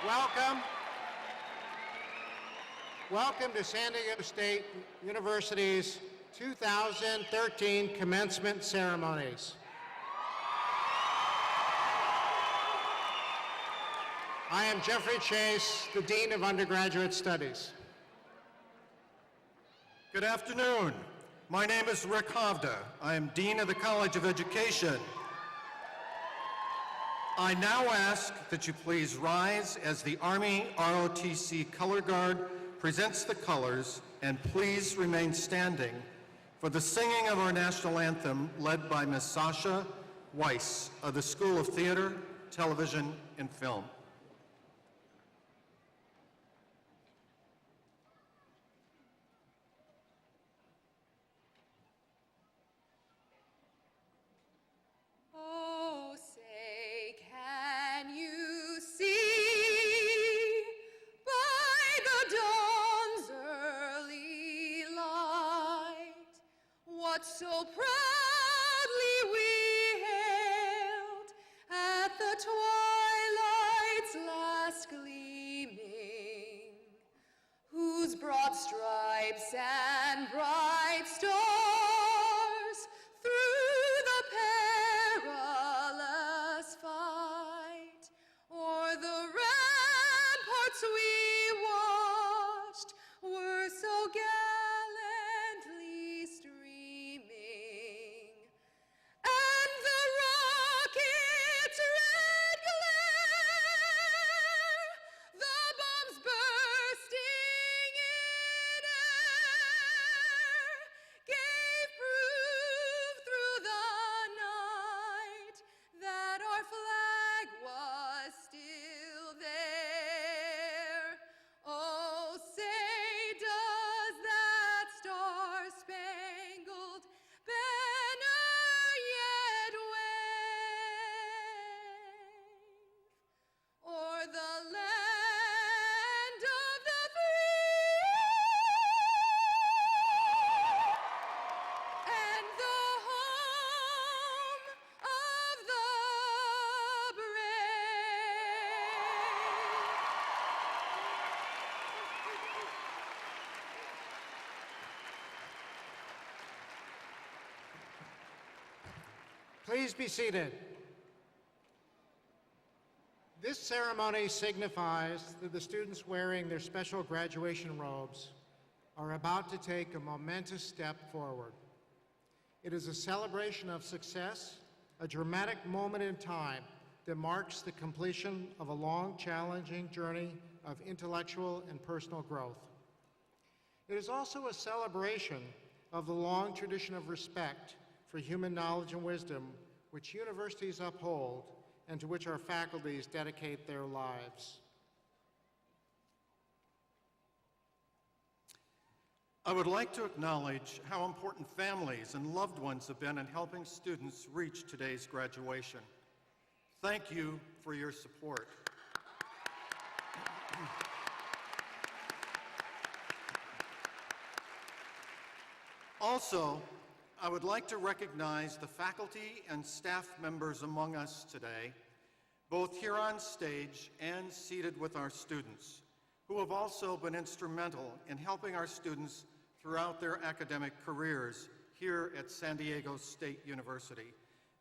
Welcome. Welcome to San Diego State University's 2013 commencement ceremonies. I am Jeffrey Chase, the Dean of Undergraduate Studies. Good afternoon. My name is Rick Hovda. I am Dean of the College of Education. I now ask that you please rise as the Army ROTC Color Guard presents the colors, and please remain standing for the singing of our national anthem led by Ms. Sasha Weiss of the School of Theater, Television, and Film. So proudly we hailed at the twilight's last gleaming, whose broad stripes and bright stars through the perilous fight o'er the ramparts we watched were so gallantly streaming. And the rocket's red glare, the bombs bursting in air, gave proof through the night that our flag was still there. Oh, say does that star-spangled banner yet wave o'er the land of the free and the home of the Please be seated. This ceremony signifies that the students wearing their special graduation robes are about to take a momentous step forward. It is a celebration of success, a dramatic moment in time that marks the completion of a long, challenging journey of intellectual and personal growth. It is also a celebration of the long tradition of respect for human knowledge and wisdom which universities uphold and to which our faculties dedicate their lives. I would like to acknowledge how important families and loved ones have been in helping students reach today's graduation. Thank you for your support. Also, I would like to recognize the faculty and staff members among us today, both here on stage and seated with our students, who have also been instrumental in helping our students throughout their academic careers here at San Diego State University.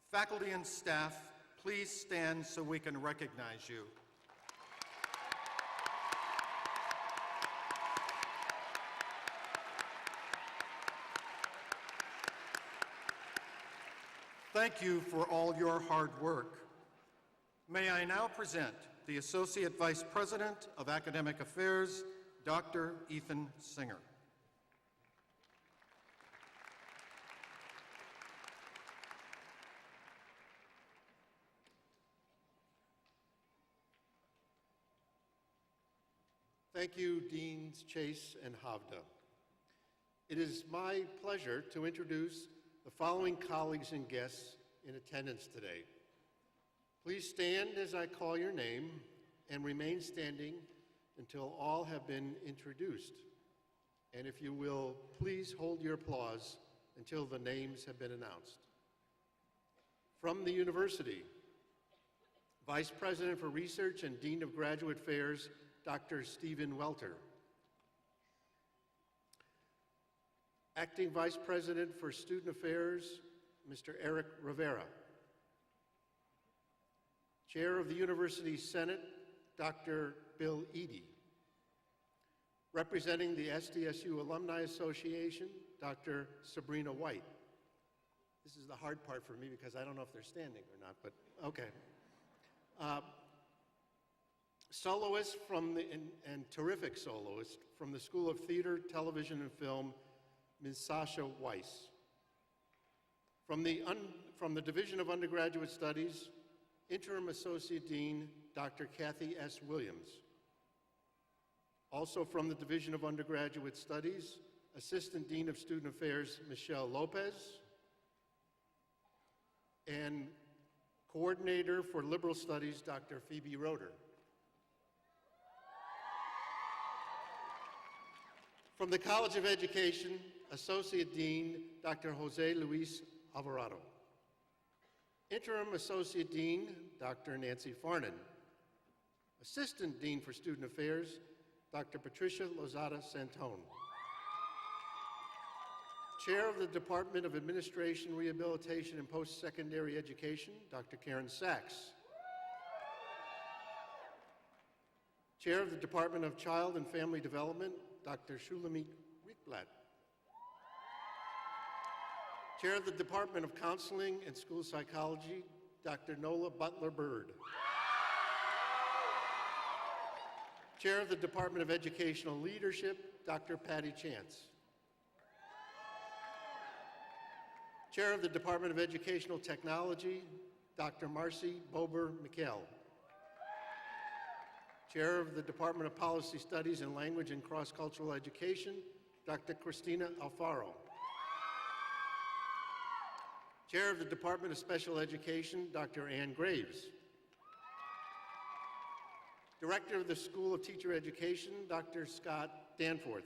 Faculty and staff, please stand so we can recognize you. Thank you for all your hard work. May I now present the Associate Vice President of Academic Affairs, Dr. Ethan Singer. Thank you, Deans Chase and Hovda. It is my pleasure to introduce the following colleagues and guests in attendance today. Please stand as I call your name and remain standing until all have been introduced. And if you will, please hold your applause until the names have been announced. From the university, Vice President for Research and Dean of Graduate Affairs, Dr. Stephen Welter. Acting Vice President for Student Affairs, Mr. Eric Rivera. Chair of the University Senate, Dr. Bill Eady. Representing the SDSU Alumni Association, Dr. Sabrina White. This is the hard part for me because I don't know if they're standing or not, but okay. Soloist and terrific soloist from the School of Theater, Television, and Film, Ms. Sasha Weiss. From the Division of Undergraduate Studies, Interim Associate Dean, Dr. Kathy S. Williams. Also from the Division of Undergraduate Studies, Assistant Dean of Student Affairs, Michelle Lopez, and Coordinator for Liberal Studies, Dr. Phoebe Roeder. From the College of Education, Associate Dean, Dr. Jose Luis Alvarado. Interim Associate Dean, Dr. Nancy Farnan. Assistant Dean for Student Affairs, Dr. Patricia Lozada Santone. Chair of the Department of Administration, Rehabilitation, and Post-Secondary Education, Dr. Karen Sachs. Chair of the Department of Child and Family Development, Dr. Shulamit Riekblatt. Chair of the Department of Counseling and School Psychology, Dr. Nola Butler-Bird. Chair of the Department of Educational Leadership, Dr. Patty Chance. Chair of the Department of Educational Technology, Dr. Marcy Bober-McKell. Chair of the Department of Policy Studies and Language and Cross-Cultural Education, Dr. Christina Alfaro. Chair of the Department of Special Education, Dr. Ann Graves. Director of the School of Teacher Education, Dr. Scott Danforth.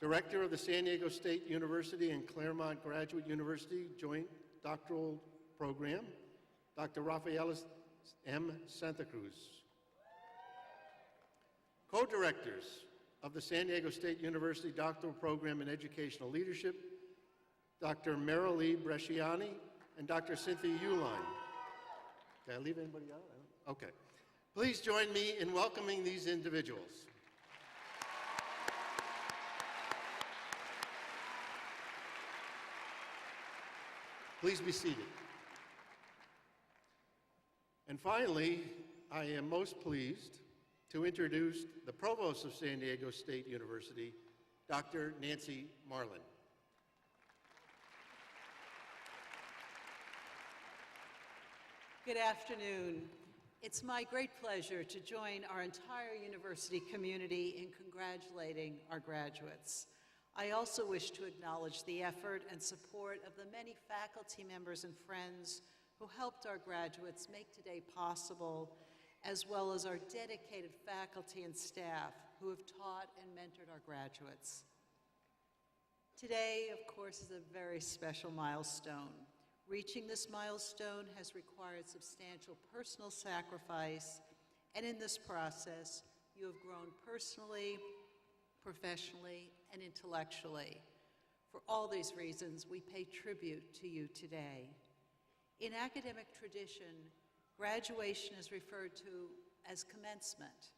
Director of the San Diego State University and Claremont Graduate University Joint Doctoral Program, Dr. Rafaelis M. Santa Cruz. Co-directors of the San Diego State University Doctoral Program in Educational Leadership, Dr. Marilee Bresciani and Dr. Cynthia Uline. Did I leave anybody out? Okay. Please join me in welcoming these individuals. Please be seated. And finally, I am most pleased to introduce the Provost of San Diego State University, Dr. Nancy Marlin. Good afternoon. It's my great pleasure to join our entire university community in congratulating our graduates. I also wish to acknowledge the effort and support of the many faculty members and friends who helped our graduates make today possible, as well as our dedicated faculty and staff who have taught and mentored our graduates. Today, of course, is a very special milestone. Reaching this milestone has required substantial personal sacrifice, and in this process, you have grown personally, professionally, and intellectually. For all these reasons, we pay tribute to you today. In academic tradition, graduation is referred to as commencement.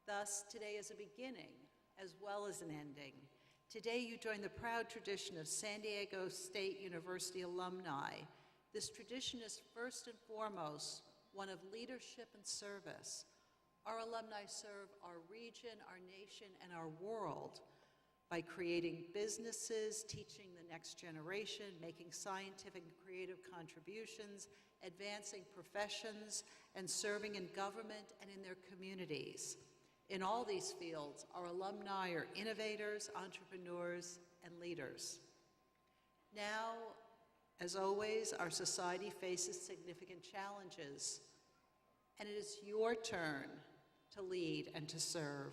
Thus, today is a beginning as well as an ending. Today, you join the proud tradition of San Diego State University alumni. This tradition is first and foremost one of leadership and service. Our alumni serve our region, our nation, and our world by creating businesses, teaching the next generation, making scientific and creative contributions, advancing professions, and serving in government and in their communities. In all these fields, our alumni are innovators, entrepreneurs, and leaders. Now, as always, our society faces significant challenges, and it is your turn to lead and to serve.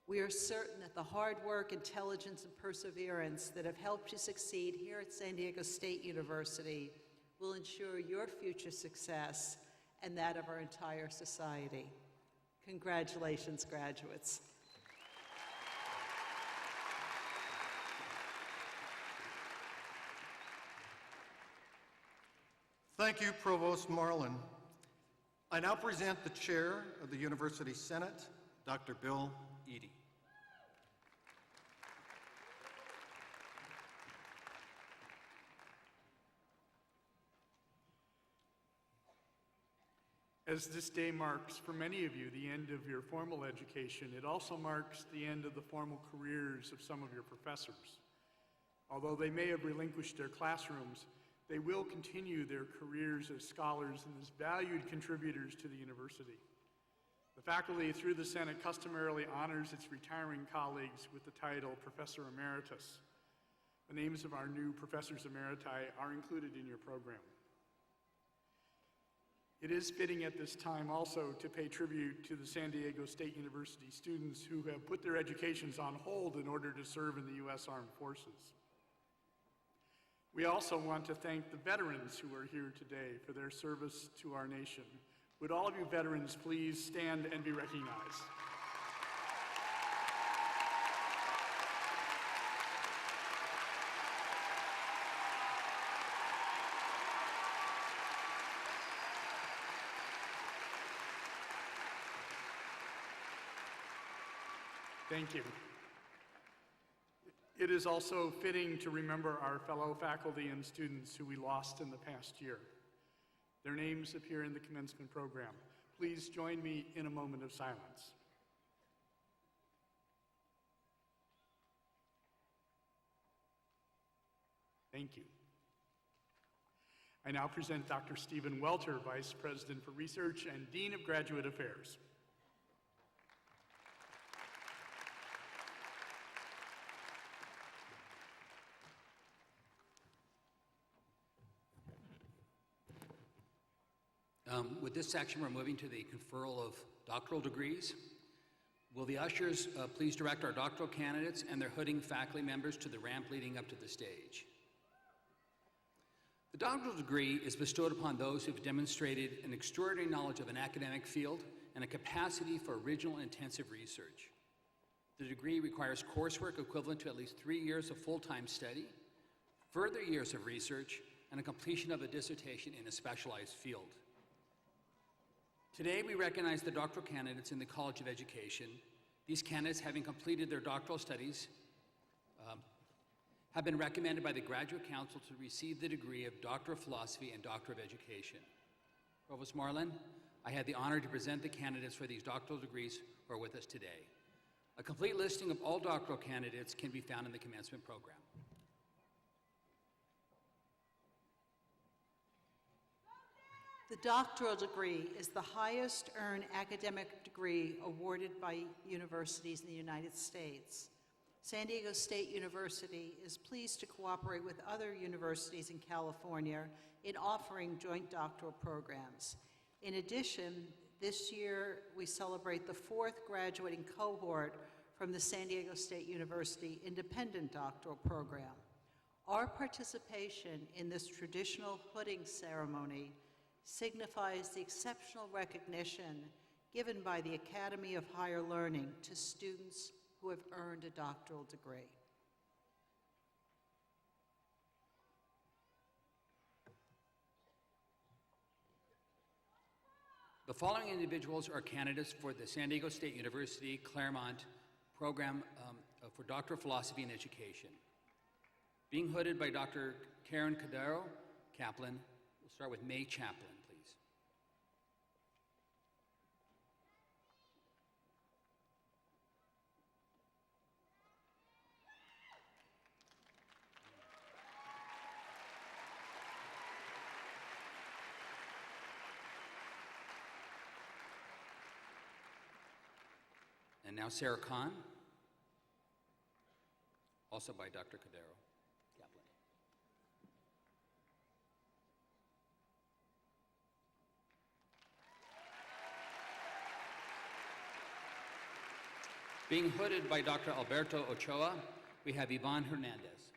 We are certain that the hard work, intelligence, and perseverance that have helped you succeed here at San Diego State University will will ensure your future success and that of our entire society. Congratulations, graduates. Thank you, Provost Marlin. I now present the Chair of the University Senate, Dr. Bill Eadie. As this day marks, for many of you, the end of your formal education, it also marks the end of the formal careers of some of your professors. Although they may have relinquished their classrooms, they will continue their careers as scholars and as valued contributors to the university. The faculty, through the Senate, customarily honors its retiring colleagues with the title Professor Emeritus. The names of our new Professors Emeriti are included in your program. It is fitting at this time also to pay tribute to the San Diego State University students who have put their educations on hold in order to serve in the U.S. Armed Forces. We also want to thank the veterans who are here today for their service to our nation. Would all of you veterans please stand and be recognized? Thank you. It is also fitting to remember our fellow faculty and students who we lost in the past year. Their names appear in the commencement program. Please join me in a moment of silence. Thank you. I now present Dr. Stephen Welter, Vice President for Research and Dean of Graduate Affairs. With this section, we're moving to the conferral of doctoral degrees. Will the ushers please direct our doctoral candidates and their hooding faculty members to the ramp leading up to the stage? The doctoral degree is bestowed upon those who have demonstrated an extraordinary knowledge of an academic field and a capacity for original and intensive research. The degree requires coursework equivalent to at least 3 years of full-time study, further years of research, and a completion of a dissertation in a specialized field. Today, we recognize the doctoral candidates in the College of Education. These candidates, having completed their doctoral studies, have been recommended by the Graduate Council to receive the degree of Doctor of Philosophy and Doctor of Education. Provost Marlin, I had the honor to present the candidates for these doctoral degrees who are with us today. A complete listing of all doctoral candidates can be found in the commencement program. The doctoral degree is the highest earned academic degree awarded by universities in the United States. San Diego State University is pleased to cooperate with other universities in California in offering joint doctoral programs. In addition, this year we celebrate the 4th graduating cohort from the San Diego State University Independent Doctoral Program. Our participation in this traditional hooding ceremony signifies the exceptional recognition given by the Academy of Higher Learning to students who have earned a doctoral degree. The following individuals are candidates for the San Diego State University Claremont Program for Doctor of Philosophy and Education. Being hooded by Dr. Karen Cadero, Kaplan. We'll start with May Chaplin, please. And now Sarah Kahn, also by Dr. Cadero. Kaplan. Being hooded by Dr. Alberto Ochoa, we have Yvonne Hernandez.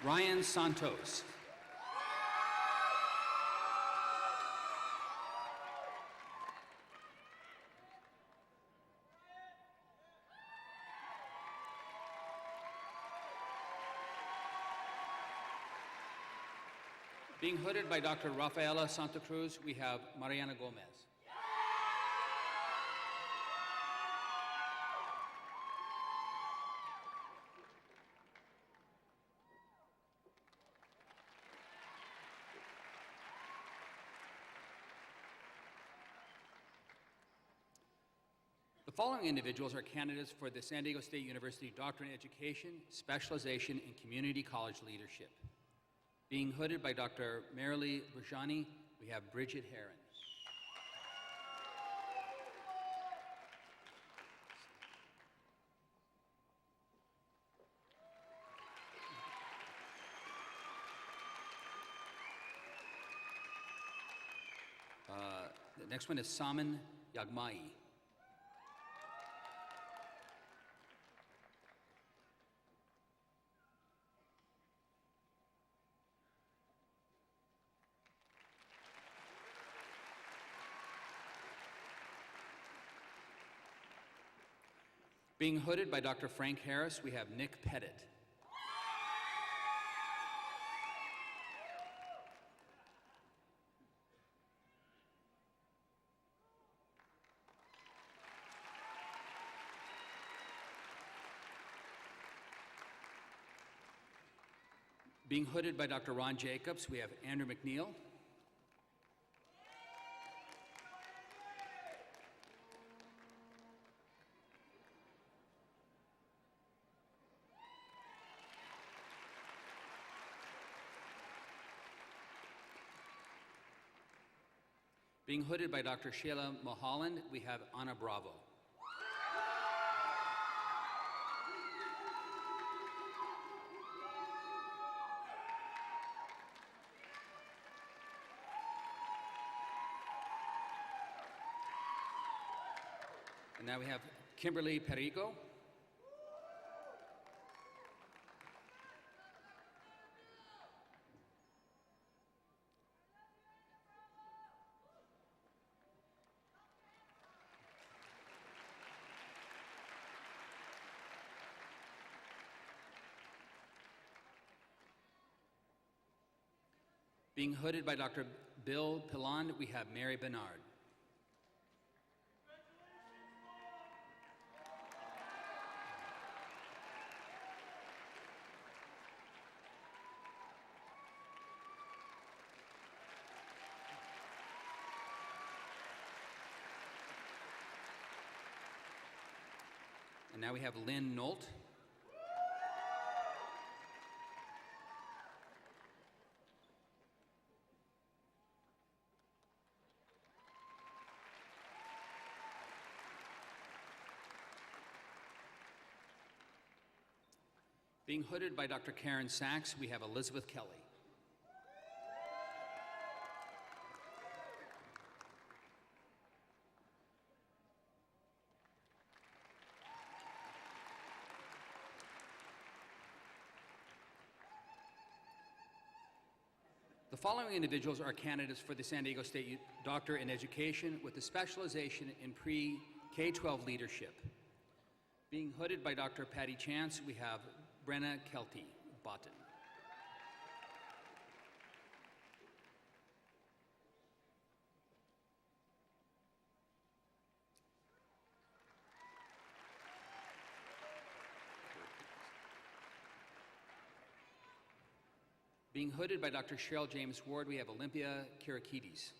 Ryan Santos. Being hooded by Dr. Rafaela Santa Cruz, we have Mariana Gomez. The following individuals are candidates for the San Diego State University Doctorate in Education, Specialization in Community College Leadership. Being hooded by Dr. Marilee Rajani, we have Bridget Heron. The next one is Saman Yagmai. Being hooded by Dr. Frank Harris, we have Nick Pettit. Being hooded by Dr. Ron Jacobs, we have Andrew McNeil. Being hooded by Dr. Sheila Mulholland, we have Anna Bravo. And now we have Kimberly Perico. Being hooded by Dr. Bill Pilland, we have Mary Bernard. And now we have Lynn Nolt. Being hooded by Dr. Karen Sachs, we have Elizabeth Kelly. The following individuals are candidates for the San Diego State Doctor in Education with a specialization in pre-K-12 leadership. Being hooded by Dr. Patty Chance, we have Brenna Kelty, Botten. Being hooded by Dr. Cheryl James Ward, we have Olympia Kirakides.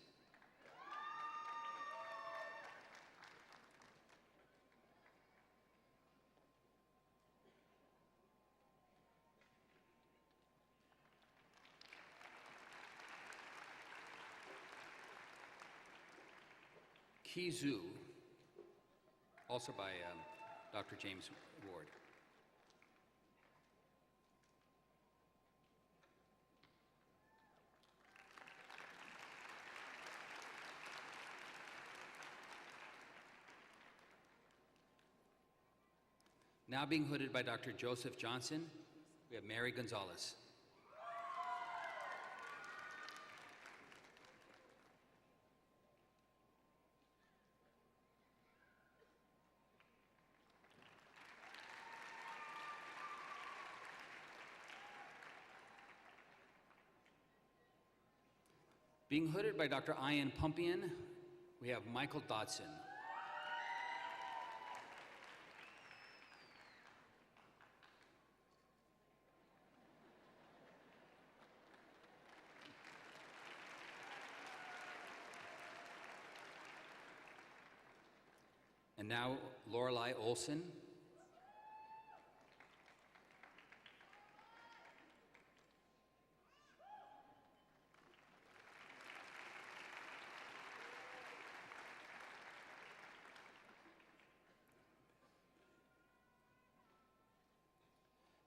Kizu, also by Dr. James Ward. Now being hooded by Dr. Joseph Johnson, we have Mary Gonzalez. Being hooded by Dr. Ian Pumpian, we have Michael Dotson. And now Lorelei Olson.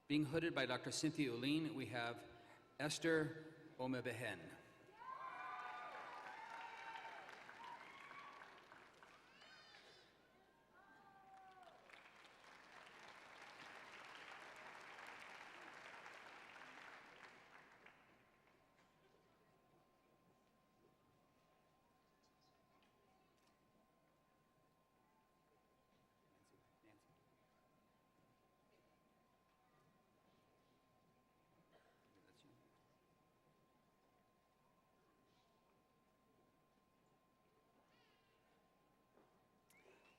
Being hooded by Dr. Cynthia Uline, we have Esther Omebehen.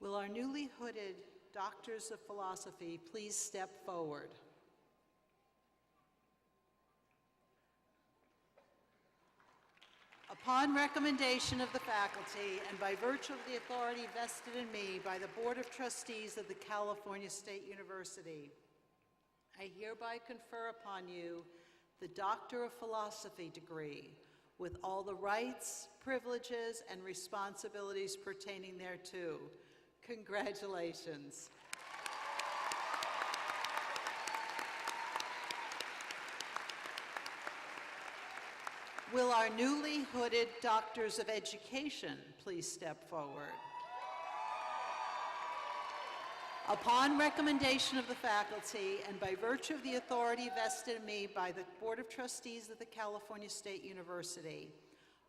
Will our newly hooded Doctors of Philosophy please step forward? Upon recommendation of the faculty and by virtue of the authority vested in me by the Board of Trustees of the California State University, I hereby confer upon you the Doctor of Philosophy degree with all the rights, privileges, and responsibilities pertaining thereto. Congratulations. Will our newly hooded Doctors of Education please step forward? Upon recommendation of the faculty and by virtue of the authority vested in me by the Board of Trustees of the California State University,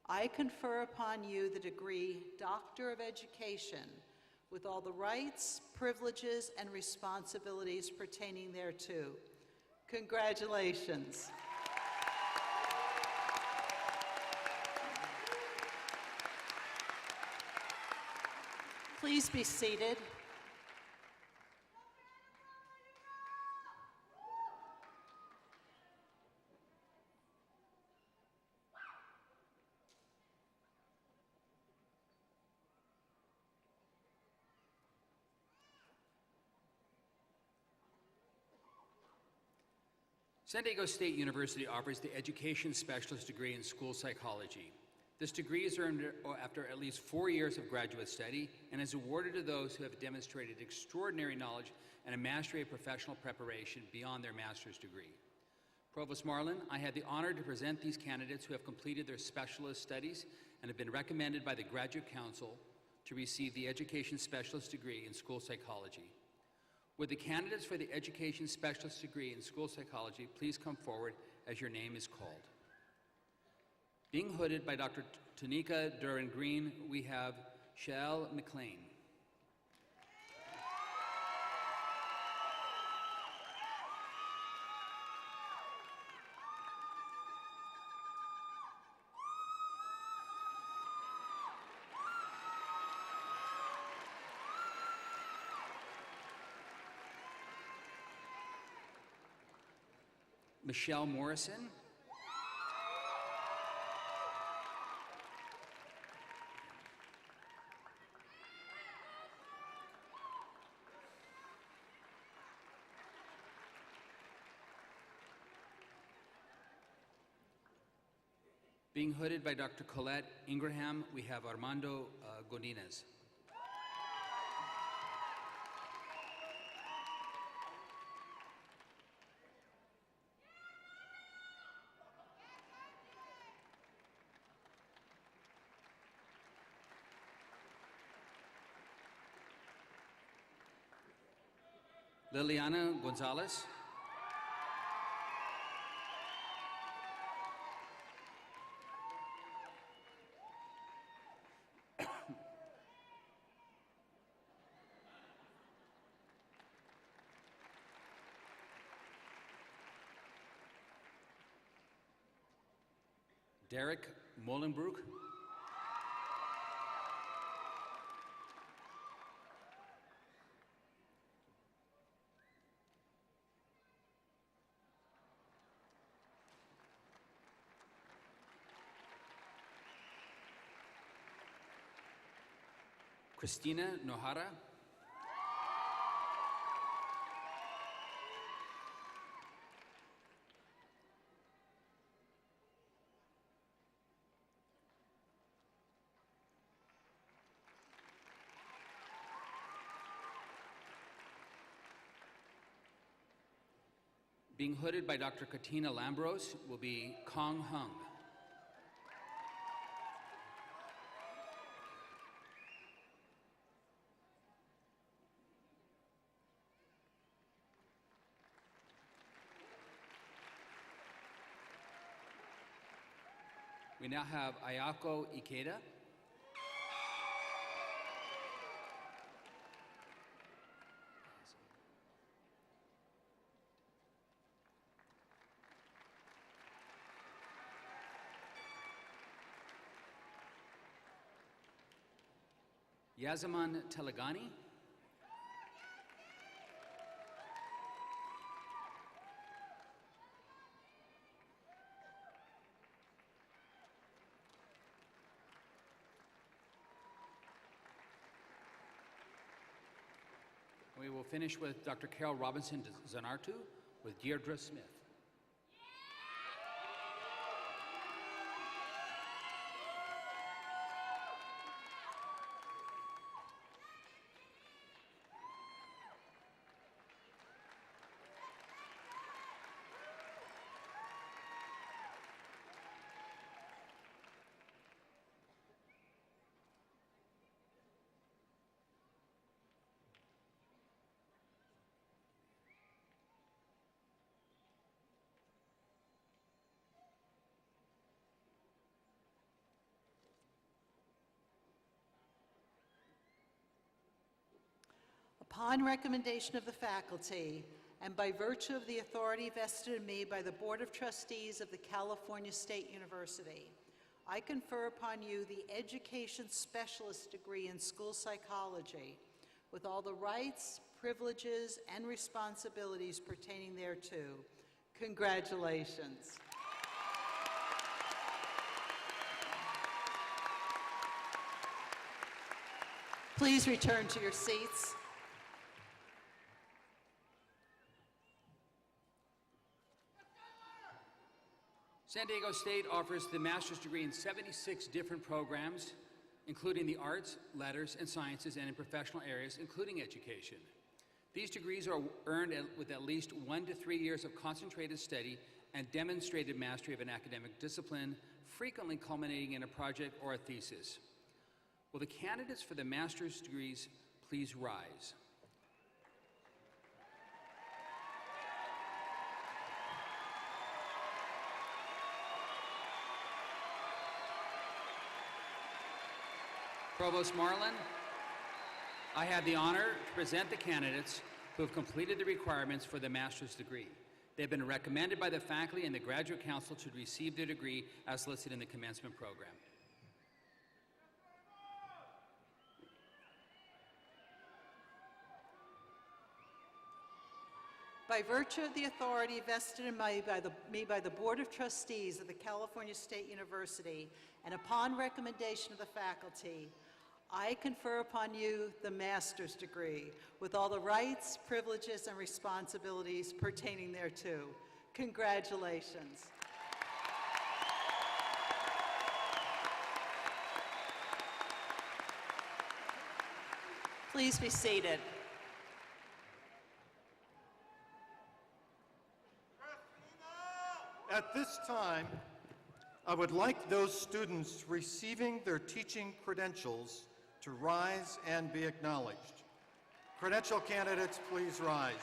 I confer upon you the degree Doctor of Education with all the rights, privileges, and responsibilities pertaining thereto. Congratulations. Please be seated. San Diego State University offers the Education Specialist degree in School Psychology. This degree is earned after at least 4 years of graduate study and is awarded to those who have demonstrated extraordinary knowledge and a mastery of professional preparation beyond their master's degree. Provost Marlin, I had the honor to present these candidates who have completed their specialist studies and have been recommended by the Graduate Council to receive the Education Specialist degree in School Psychology. Would the candidates for the Education Specialist degree in School Psychology please come forward as your name is called? Being hooded by Dr. Tanika Duran-Green, we have Shael McLean. Michelle Morrison. Being hooded by Dr. Colette Ingraham, we have Armando Godinez. Liliana Gonzalez. Derek Molenbroek. Christina Nohara. Being hooded by Dr. Katina Lambros will be Kong Hung. We now have Ayako Ikeda. Yazaman Telegani. We will finish with Dr. Carol Robinson Zanartu with Deirdre Smith. Upon recommendation of the faculty, and by virtue of the authority vested in me by the Board of Trustees of the California State University, I confer upon you the Education Specialist degree in School Psychology, with all the rights, privileges, and responsibilities pertaining thereto. Congratulations. Please return to your seats. San Diego State offers the master's degree in 76 different programs, including the arts, letters, and sciences, and in professional areas, including education. These degrees are earned with at least 1 to 3 years of concentrated study and demonstrated mastery of an academic discipline, frequently culminating in a project or a thesis. Will the candidates for the master's degrees please rise? Provost Marlin, I have the honor to present the candidates who have completed the requirements for the master's degree. They've been recommended by the faculty and the Graduate Council to receive their degree as listed in the commencement program. By virtue of the authority vested in me by the Board of Trustees of the California State University, and upon recommendation of the faculty, I confer upon you the master's degree with all the rights, privileges, and responsibilities pertaining thereto. Congratulations. Please be seated. At this time, I would like those students receiving their teaching credentials to rise and be acknowledged. Credential candidates, please rise.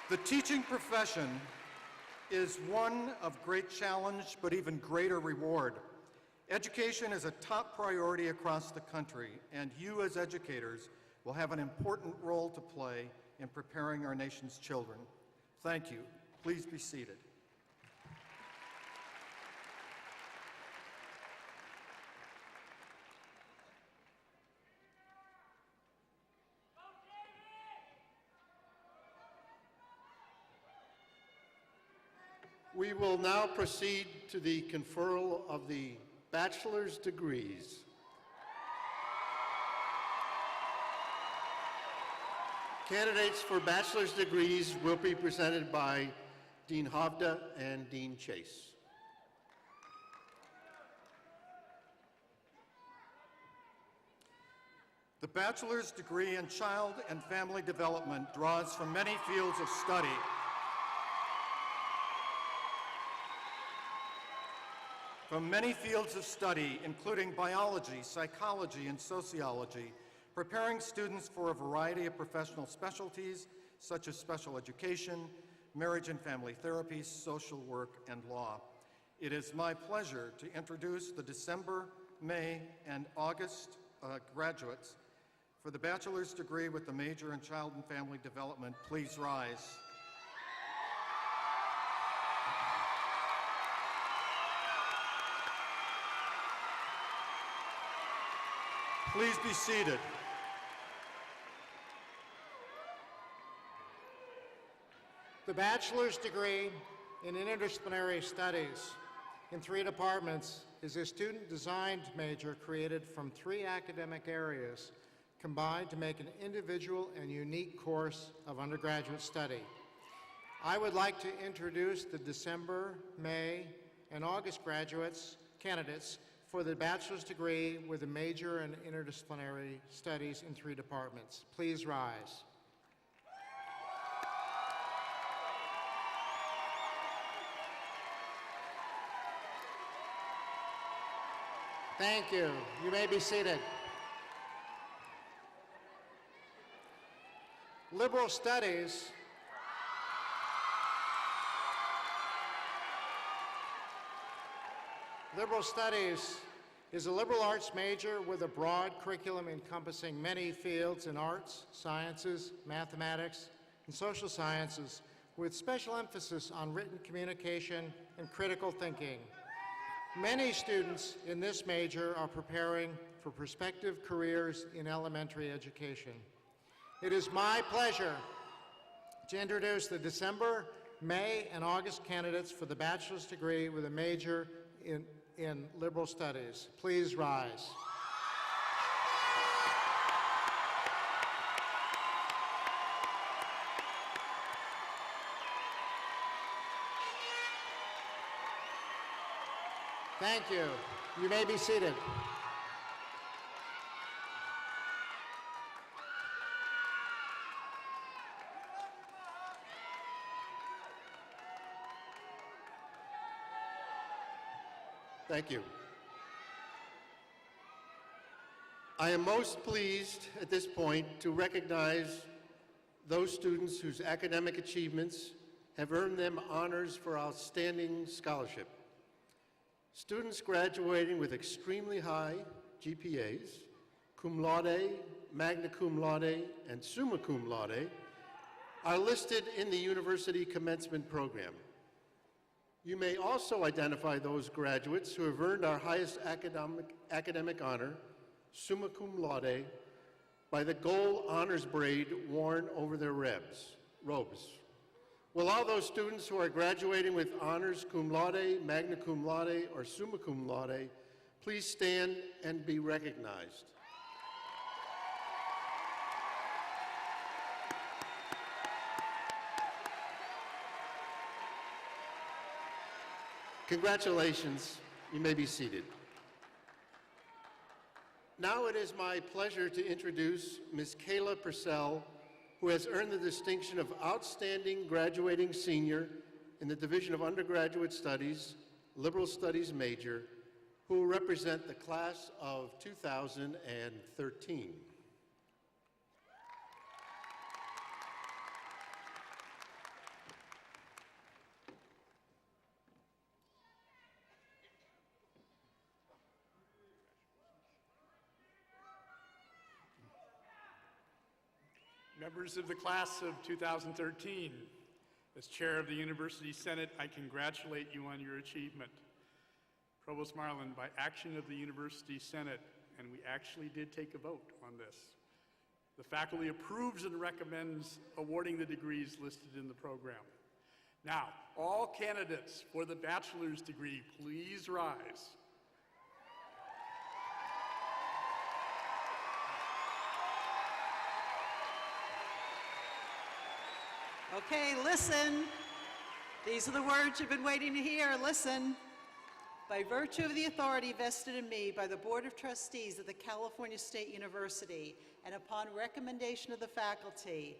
The teaching profession is one of great challenge, but even greater reward. Education is a top priority across the country, and you as educators will have an important role to play in preparing our nation's children. Thank you. Please be seated. We will now proceed to the conferral of the bachelor's degrees. Candidates for bachelor's degrees will be presented by Dean Hovda and Dean Chase. The bachelor's degree in child and family development draws from many fields of study. Including biology, psychology, and sociology, preparing students for a variety of professional specialties such as special education, marriage and family therapy, social work, and law. It is my pleasure to introduce the December, May, and August graduates for the bachelor's degree with the major in child and family development. Please rise. Please be seated. The bachelor's degree in interdisciplinary studies in 3 departments is a student-designed major created from 3 academic areas combined to make an individual and unique course of undergraduate study. I would like to introduce the December, May, and August candidates for the bachelor's degree with a major in interdisciplinary studies in 3 departments. Please rise. Thank you. You may be seated. Liberal studies is a liberal arts major with a broad curriculum encompassing many fields in arts, sciences, mathematics, and social sciences, with special emphasis on written communication and critical thinking. Many students in this major are preparing for prospective careers in elementary education. It is my pleasure to introduce the December, May, and August candidates for the bachelor's degree with a major in liberal studies. Please rise. Thank you. You may be seated. Thank you. I am most pleased at this point to recognize those students whose academic achievements have earned them honors for outstanding scholarship. Students graduating with extremely high GPAs, cum laude, magna cum laude, and summa cum laude, are listed in the university commencement program. You may also identify those graduates who have earned our highest academic honor, summa cum laude, by the gold honors braid worn over their robes. Will all those students who are graduating with honors cum laude, magna cum laude, or summa cum laude, please stand and be recognized. Congratulations. You may be seated. Now it is my pleasure to introduce Ms. Kayla Purcell, who has earned the distinction of Outstanding Graduating Senior in the Division of Undergraduate Studies, Liberal Studies major, who will represent the class of 2013. Members of the class of 2013, as chair of the University Senate, I congratulate you on your achievement. Provost Marlin, by action of the University Senate, and we actually did take a vote on this, the faculty approves and recommends awarding the degrees listed in the program. Now, all candidates for the bachelor's degree, please rise. Okay, listen. These are the words you've been waiting to hear. Listen. By virtue of the authority vested in me by the Board of Trustees of the California State University, and upon recommendation of the faculty,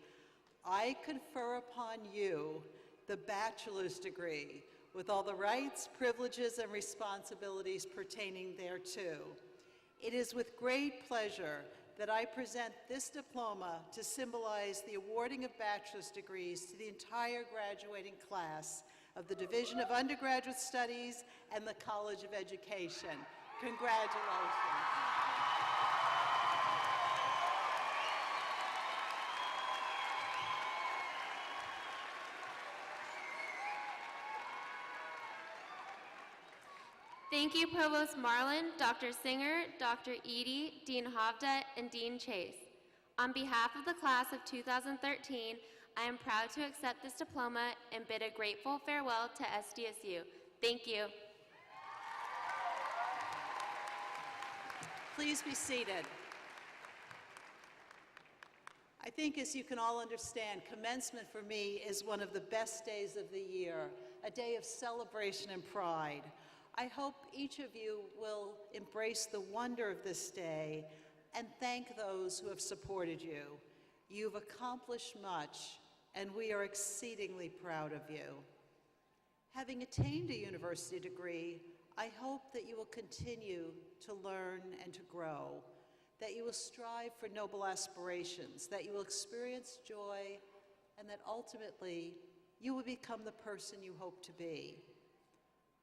I confer upon you the bachelor's degree with all the rights, privileges, and responsibilities pertaining thereto. It is with great pleasure that I present this diploma to symbolize the awarding of bachelor's degrees to the entire graduating class of the Division of Undergraduate Studies and the College of Education. Congratulations. Thank you, Provost Marlin, Dr. Singer, Dr. Eady, Dean Hovda, and Dean Chase. On behalf of the class of 2013, I am proud to accept this diploma and bid a grateful farewell to SDSU. Thank you. Please be seated. I think, as you can all understand, commencement for me is one of the best days of the year, a day of celebration and pride. I hope each of you will embrace the wonder of this day and thank those who have supported you. You've accomplished much, and we are exceedingly proud of you. Having attained a university degree, I hope that you will continue to learn and to grow, that you will strive for noble aspirations, that you will experience joy, and that ultimately you will become the person you hope to be.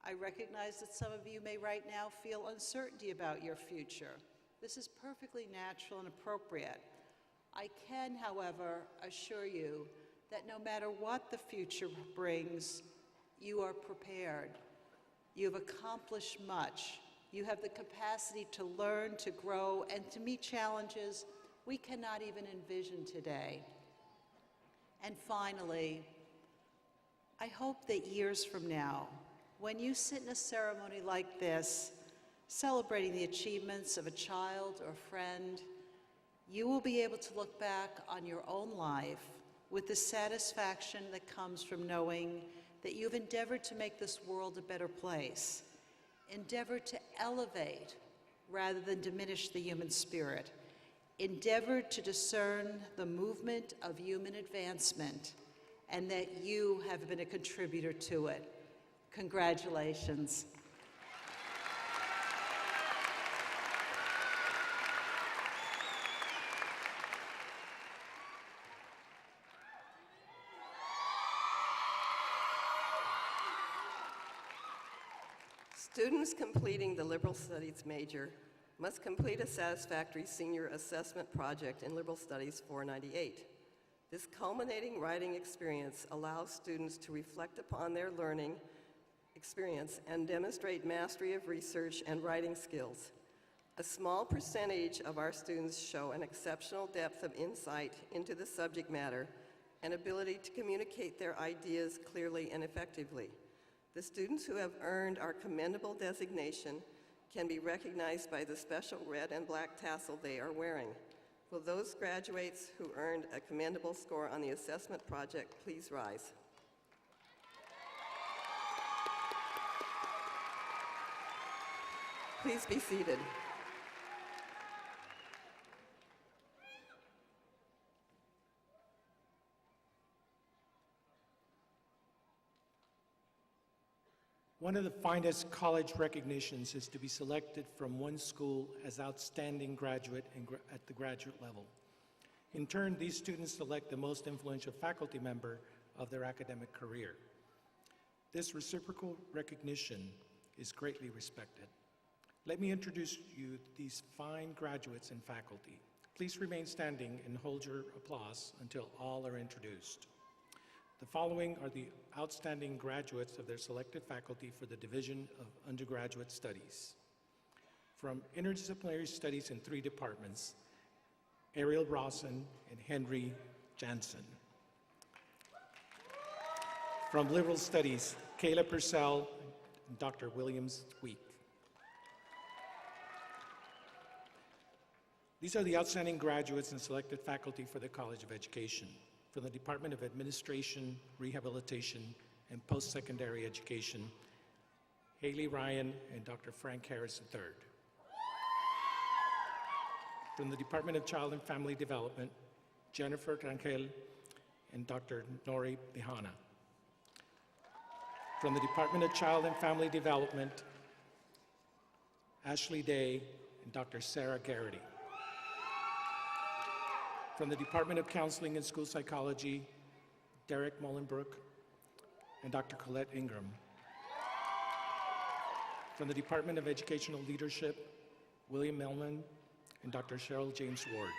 I recognize that some of you may right now feel uncertainty about your future. This is perfectly natural and appropriate. I can, however, assure you that no matter what the future brings, you are prepared. You have accomplished much. You have the capacity to learn, to grow, and to meet challenges we cannot even envision today. And finally, I hope that years from now, when you sit in a ceremony like this, celebrating the achievements of a child or friend, you will be able to look back on your own life with the satisfaction that comes from knowing that you've endeavored to make this world a better place, endeavored to elevate rather than diminish the human spirit, endeavored to discern the movement of human advancement, and that you have been a contributor to it. Congratulations. Students completing the Liberal Studies major must complete a satisfactory senior assessment project in Liberal Studies 498. This culminating writing experience allows students to reflect upon their learning experience and demonstrate mastery of research and writing skills. A small percentage of our students show an exceptional depth of insight into the subject matter and ability to communicate their ideas clearly and effectively. The students who have earned our commendable designation can be recognized by the special red and black tassel they are wearing. Will those graduates who earned a commendable score on the assessment project please rise? Please be seated. One of the finest college recognitions is to be selected from one school as outstanding graduate at the graduate level. In turn, these students select the most influential faculty member of their academic career. This reciprocal recognition is greatly respected. Let me introduce you to these fine graduates and faculty. Please remain standing and hold your applause until all are introduced. The following are the outstanding graduates of their selected faculty for the Division of Undergraduate Studies. From Interdisciplinary Studies in 3 departments, Ariel Rawson and Henry Jansen. From Liberal Studies, Kayla Purcell and Dr. Williams Week. These are the outstanding graduates and selected faculty for the College of Education. From the Department of Administration, Rehabilitation, and Post-Secondary Education, Haley Ryan and Dr. Frank Harris III. From the Department of Child and Family Development, Jennifer Rangel and Dr. Nori Bihana. From the Department of Child and Family Development, Ashley Day and Dr. Sarah Garrity. From the Department of Counseling and School Psychology, Derek Mullenbrook and Dr. Colette Ingram. From the Department of Educational Leadership, William Melman and Dr. Cheryl James Ward.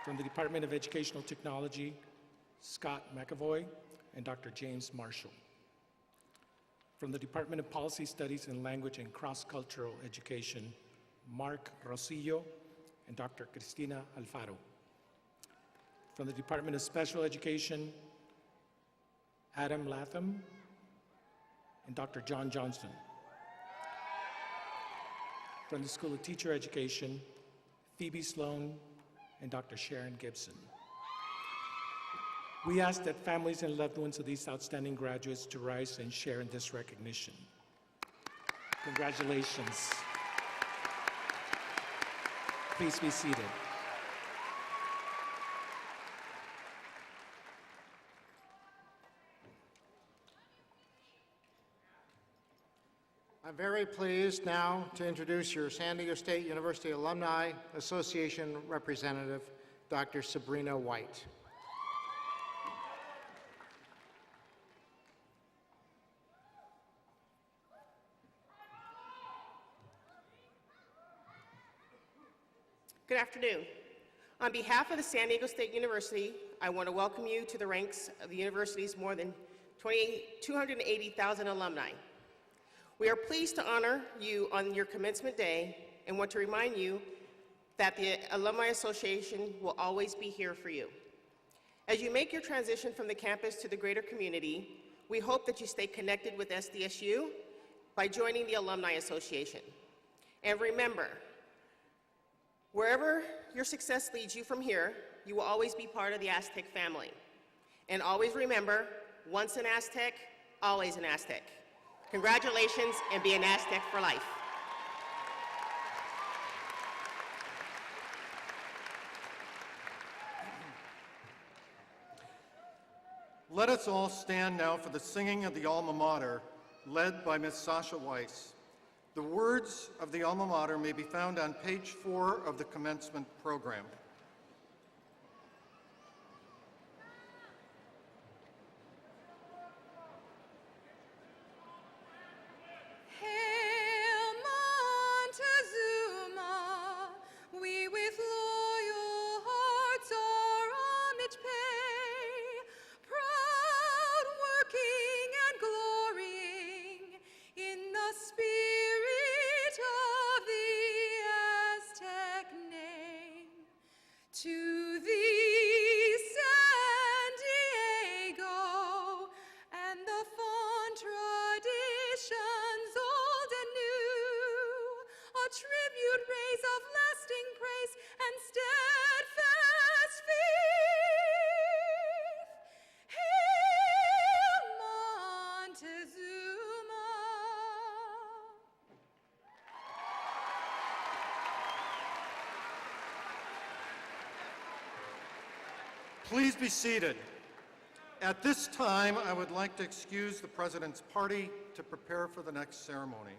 From the Department of Educational Technology, Scott McAvoy and Dr. James Marshall. From the Department of Policy Studies and Language and Cross-Cultural Education, Mark Rosillo and Dr. Cristina Alfaro. From the Department of Special Education, Adam Latham and Dr. John Johnston. From the School of Teacher Education, Phoebe Sloan and Dr. Sharon Gibson. We ask that families and loved ones of these outstanding graduates to rise and share in this recognition. Congratulations. Please be seated. I'm very pleased now to introduce your San Diego State University Alumni Association representative, Dr. Sabrina White. Good afternoon. On behalf of the San Diego State University, I want to welcome you to the ranks of the university's more than 280,000 alumni. We are pleased to honor you on your commencement day and want to remind you that the Alumni Association will always be here for you. As you make your transition from the campus to the greater community, we hope that you stay connected with SDSU by joining the Alumni Association. And remember, wherever your success leads you from here, you will always be part of the Aztec family. And always remember, once an Aztec, always an Aztec. Congratulations, and be an Aztec for life. Let us all stand now for the singing of the Alma Mater, led by Ms. Sasha Weiss. The words of the Alma Mater may be found on page 4 of the commencement program. Hail Montezuma, we with loyal hearts our homage pay, proud working and glorying in the spirit of the Aztec name. To thee, San Diego, and the fond traditions old and new, a tribute raise of lasting praise and steadfast faith. Hail Montezuma. Please be seated. At this time, I would like to excuse the President's party to prepare for the next ceremony.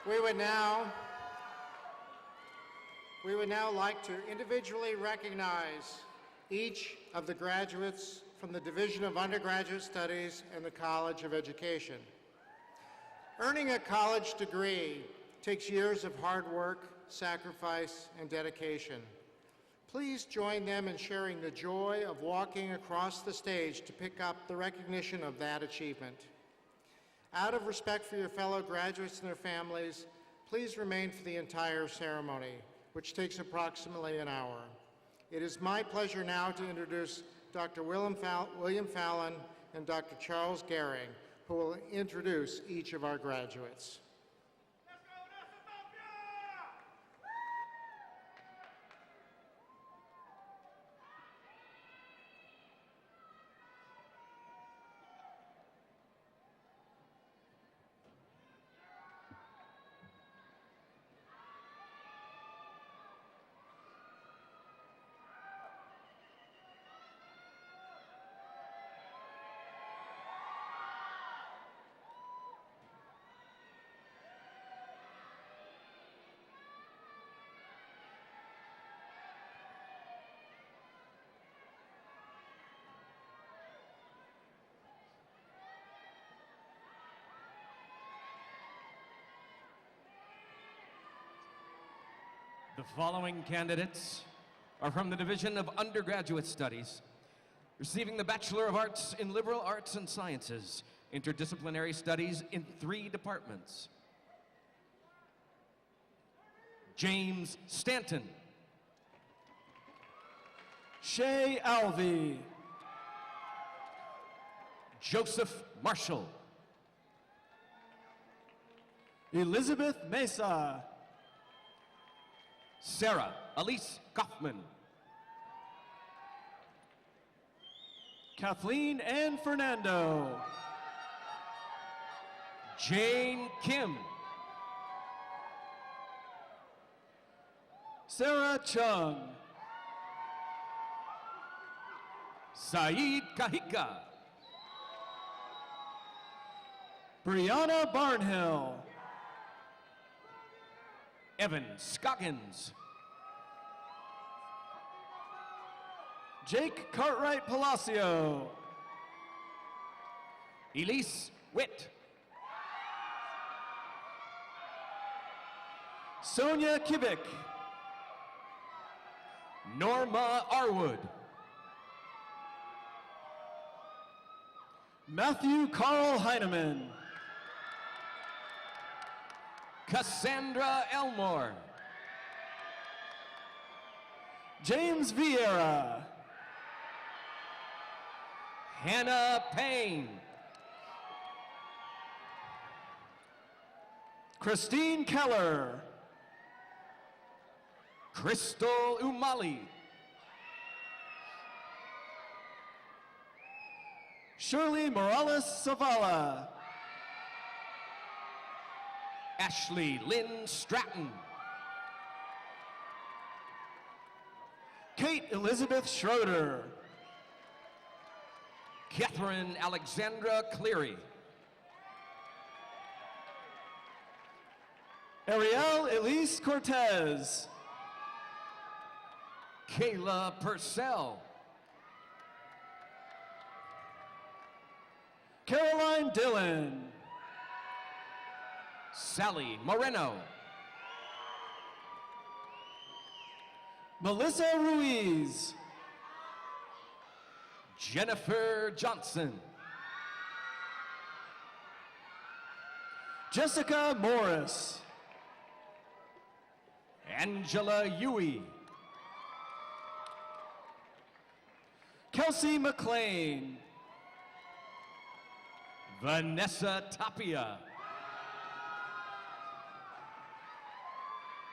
We would now like to individually recognize each of the graduates from the Division of Undergraduate Studies and the College of Education. Earning a college degree takes years of hard work, sacrifice, and dedication. Please join them in sharing the joy of walking across the stage to pick up the recognition of that achievement. Out of respect for your fellow graduates and their families, please remain for the entire ceremony, which takes approximately an hour. It is my pleasure now to introduce Dr. William Fallon and Dr. Charles Gehring, who will introduce each of our graduates. The following candidates are from the Division of Undergraduate Studies, receiving the Bachelor of Arts in Liberal Arts and Sciences, interdisciplinary studies in 3 departments. James Stanton. Shay Alvey. Joseph Marshall. Elizabeth Mesa. Sarah Elise Kaufman. Kathleen Ann Fernando. Jane Kim. Sarah Chung. Saeed Kahika. Brianna Barnhill. Evan Scoggins. Jake Cartwright Palacio. Elise Witt. Sonia Kivik. Norma Arwood. Matthew Carl Heineman. Cassandra Elmore. James Vieira. Hannah Payne. Christine Keller. Crystal Umali. Shirley Morales Zavala. Ashley Lynn Stratton. Kate Elizabeth Schroeder. Catherine Alexandra Cleary. Ariel Elise Cortez. Kayla Purcell. Caroline Dillon. Sally Moreno. Melissa Ruiz. Jennifer Johnson. Jessica Morris. Angela Yui. Kelsey McLean. Vanessa Tapia.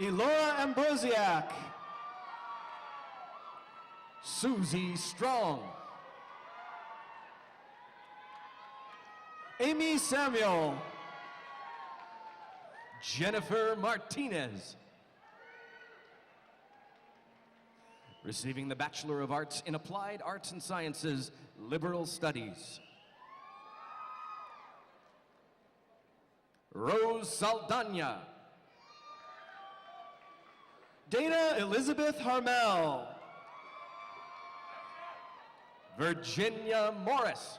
Elora Ambrosiak. Susie Strong. Amy Samuel. Jennifer Martinez. Receiving the Bachelor of Arts in Applied Arts and Sciences, Liberal Studies. Rose Saldana. Dana Elizabeth Harmel. Virginia Morris.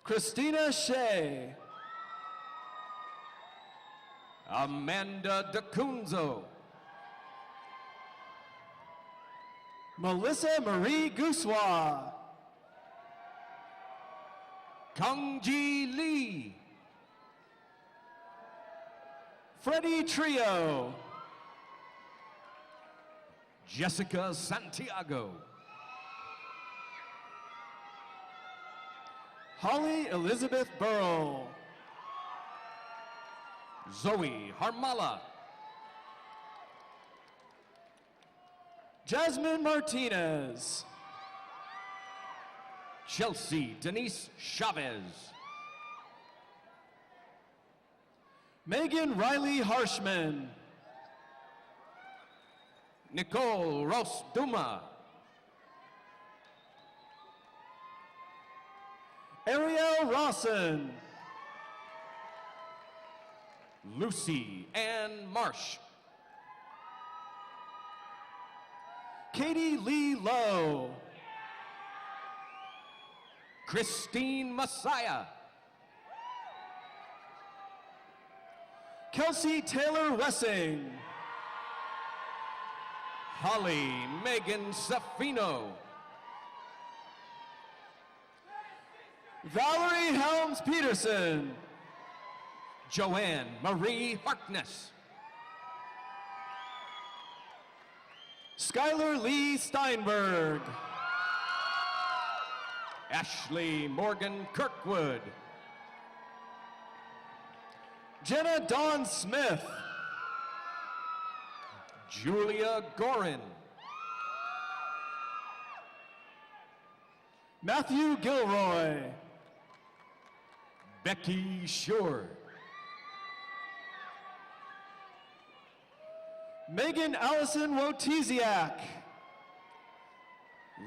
Christina Shea. Amanda DeCunzo. Melissa Marie Guswa. Kangji Lee. Freddie Trio. Jessica Santiago. Holly Elizabeth Burrow. Zoe Harmala. Jasmine Martinez. Chelsea Denise Chavez. Megan Riley Harshman. Nicole Ross Duma. Ariel Rawson. Lucy Ann Marsh. Katie Lee Lowe. Christine Messiah. Kelsey Taylor Wessing. Holly Megan Safino. Valerie Helms Peterson. Joanne Marie Harkness. Skylar Lee Steinberg. Ashley Morgan Kirkwood. Jenna Dawn Smith. Julia Gorin. Matthew Gilroy. Becky Shore. Megan Allison Wotiziak.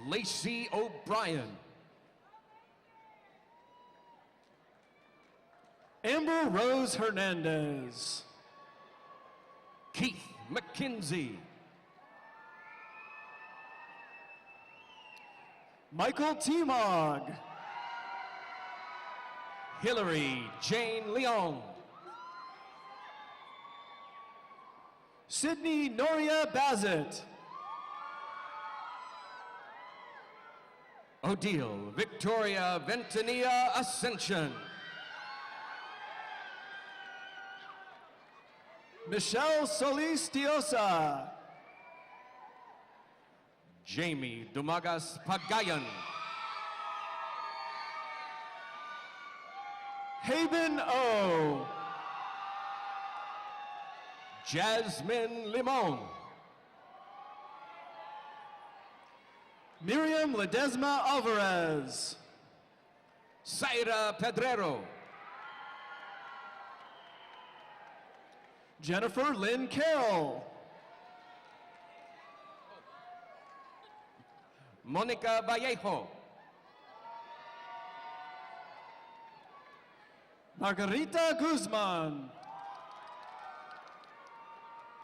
Lacey O'Brien. Amber Rose Hernandez. Keith McKinsey. Michael Timog. Hillary Jane Leong. Sydney Noria Bassett. Odile Victoria Ventanilla Ascension. Michelle Solis Diosa. Jamie Dumagas Pagayan. Haben O. Jasmine Limon. Miriam Ledesma Alvarez. Zaira Pedrero. Jennifer Lynn Carroll. Monica Vallejo. Margarita Guzman.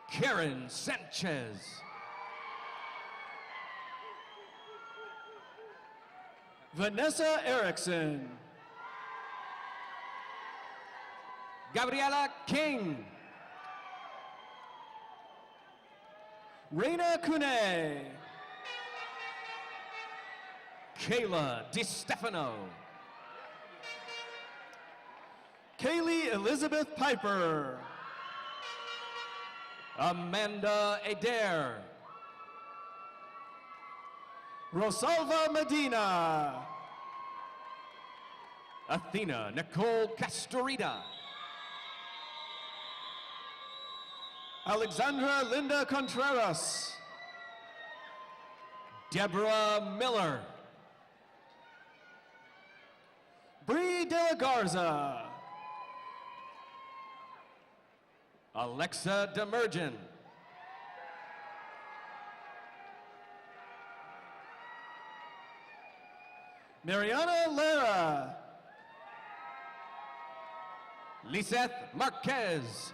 Karen Sanchez. Vanessa Erickson. Gabriela King. Reina Kune. Kayla DiStefano. Kaylee Elizabeth Piper. Amanda Adair. Rosalva Medina. Athena Nicole Castorita. Alexandra Linda Contreras. Deborah Miller. Bree De La Garza. Alexa Demergen. Mariana Lara. Liseth Marquez.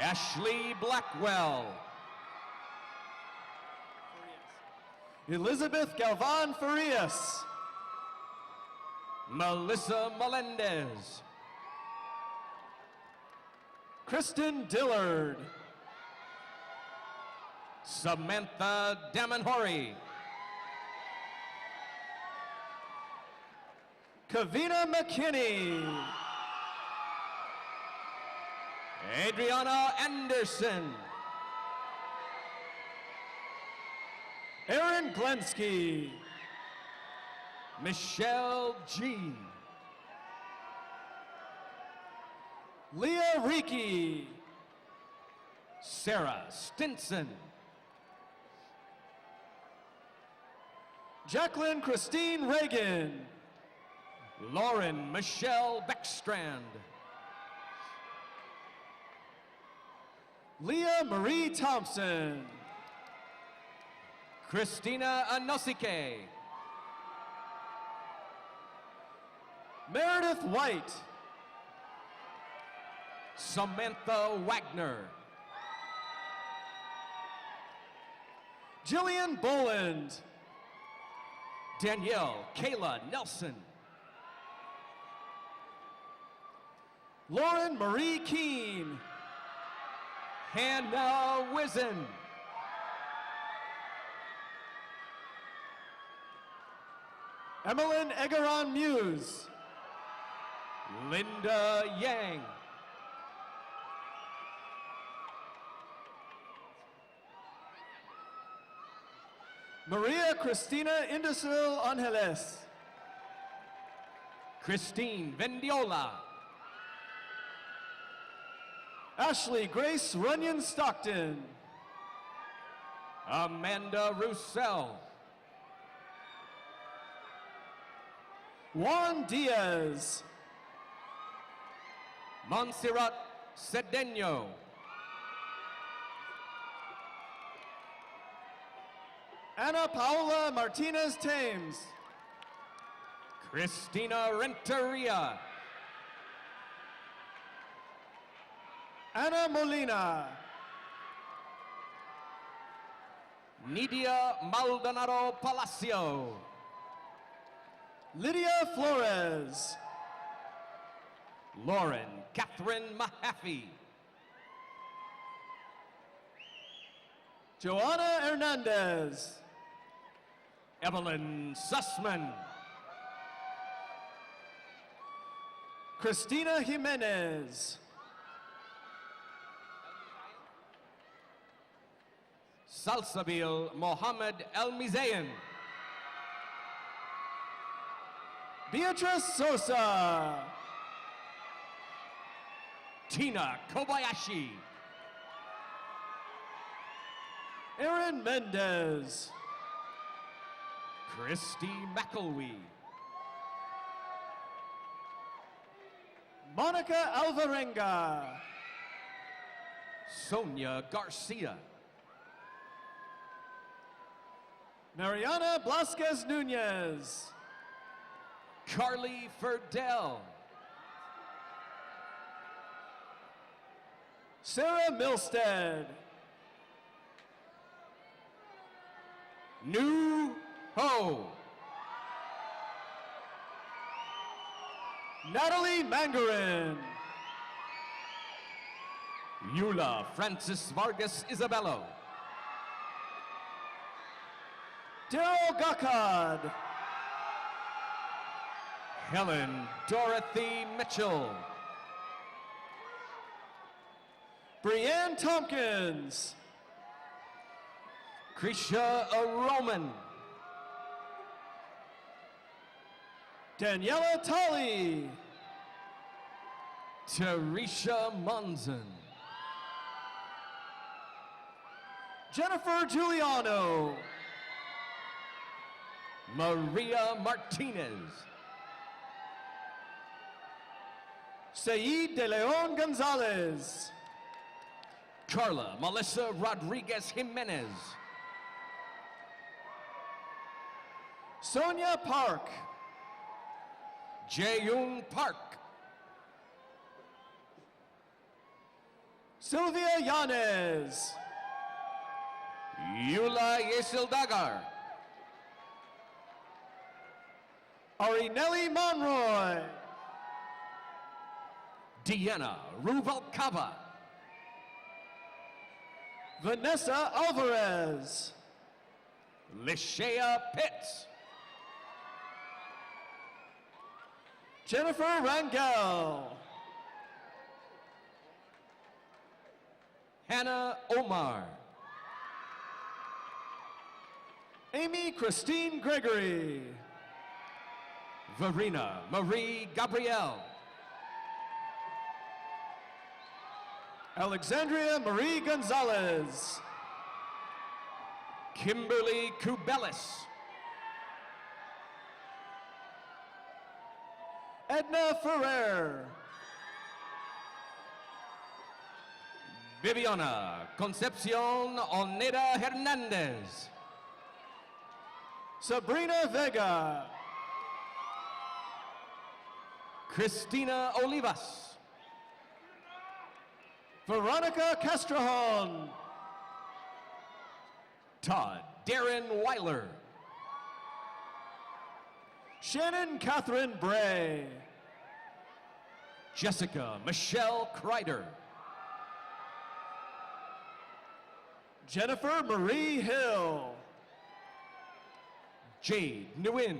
Ashley Blackwell. Elizabeth Galvan Farias. Melissa Melendez. Kristen Dillard. Samantha Damanhori. Kavina McKinney. Adriana Anderson. Aaron Glensky. Michelle G. Leah Riki. Sarah Stinson. Jacqueline Christine Reagan. Lauren Michelle Beckstrand. Leah Marie Thompson. Christina Anosike. Meredith White. Samantha Wagner. Jillian Boland. Danielle Kayla Nelson. Lauren Marie Keene. Hannah Wizen. Emmeline Egeron Muse. Linda Yang. Maria Cristina Indesil Angeles. Christine Vendiola. Ashley Grace Runyon Stockton. Amanda Roussel. Juan Diaz. Montserrat Cedeno. Ana Paula Martinez Thames. Christina Renteria. Ana Molina. Nidia Maldonado Palacio. Lydia Flores. Lauren Catherine Mahaffey. Joanna Hernandez. Evelyn Sussman. Christina Jimenez. Salsabil Mohammed El Mizayan. Beatrice Sosa. Tina Kobayashi. Aaron Mendez. Christy McElwee. Monica Alvarenga. Sonia Garcia. Mariana Blasquez Nunez. Carly Ferdell. Sarah Milstead. New Ho. Natalie Mangarin. Eula Francis Vargas Isabello. Daryl Gakad. Helen Dorothy Mitchell. Brianne Tompkins. Krisha Roman. Daniela Tully. Teresha Monson. Jennifer Giuliano. Maria Martinez. Saeed De Leon Gonzalez. Carla Melissa Rodriguez Jimenez. Sonia Park. Jaeyoon Park. Sylvia Yanez. Yula Yesildagar. Arinelli Monroy. Deanna Ruvalcaba. Vanessa Alvarez. Lishea Pitts. Jennifer Rangel. Hannah Omar. Amy Christine Gregory. Verena Marie Gabrielle. Alexandria Marie Gonzalez. Kimberly Kubelis. Edna Ferrer. Viviana Concepcion Oneda Hernandez. Sabrina Vega. Cristina Olivas. Veronica Castrajon. Todd Darren Weiler. Shannon Catherine Bray. Jessica Michelle Kreider. Jennifer Marie Hill. Jade Nguyen.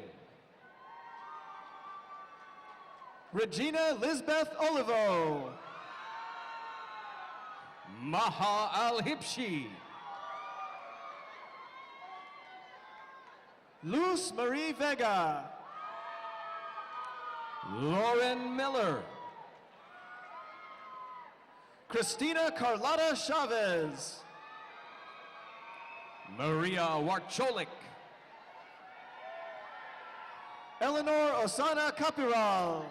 Regina Lisbeth Olivo. Maha Al-Hibshi. Luz Marie Vega. Lauren Miller. Christina Carlotta Chavez. Maria Warcholik. Eleanor Osana Capiral.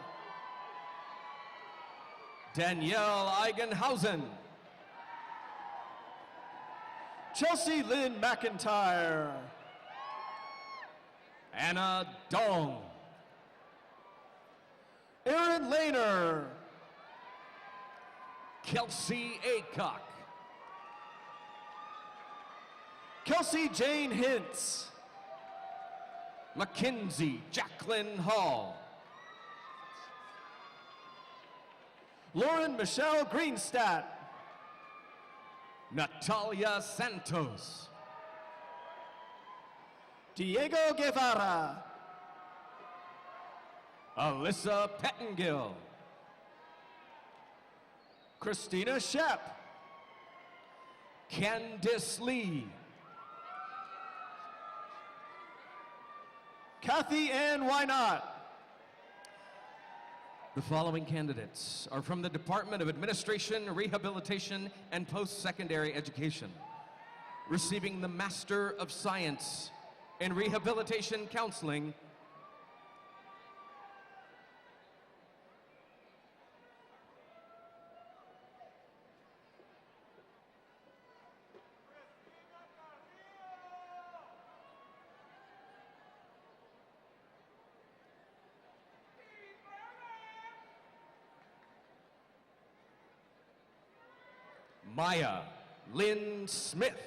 Danielle Eigenhausen. Chelsea Lynn McIntyre. Anna Dong. Aaron Lehner. Kelsey Aycock. Kelsey Jane Hintz. Mackenzie Jacqueline Hall. Lauren Michelle Greenstadt. Natalia Santos. Diego Guevara. Alyssa Pettengill. Christina Shep. Candice Lee. Kathy Ann Wynot. The following candidates are from the Department of Administration, Rehabilitation, and Post-Secondary Education, receiving the Master of Science in Rehabilitation Counseling. Maya Lynn Smith.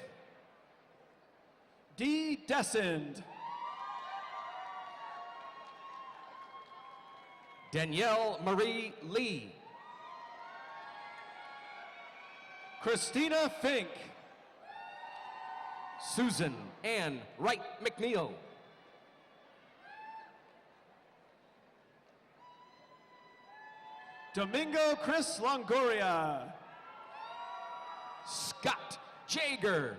Dee Descend. Danielle Marie Lee. Christina Fink. Susan Ann Wright McNeil. Domingo Chris Longoria. Scott Jager.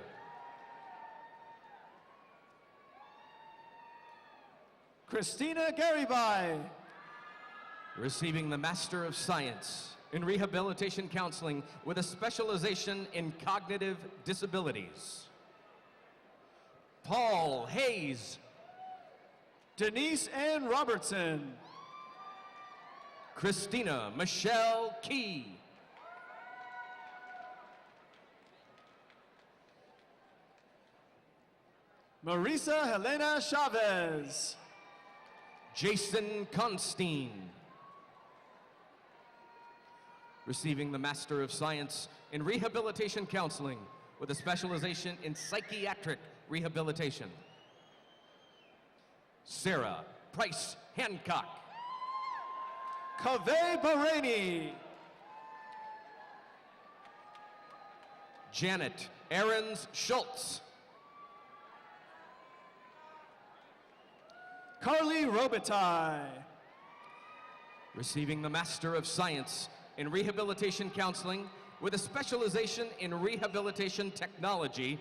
Christina Garibay. Receiving the Master of Science in Rehabilitation Counseling with a specialization in cognitive disabilities. Paul Hayes. Denise Ann Robertson. Christina Michelle Key. Marisa Helena Chavez. Jason Constein. receiving the Master of Science in Rehabilitation Counseling with a specialization in psychiatric rehabilitation. Sarah Price Hancock. Kaveh Bahraini. Janet Ahrens Schultz. Carly Robitaille. Receiving the Master of Science in Rehabilitation Counseling with a specialization in rehabilitation technology,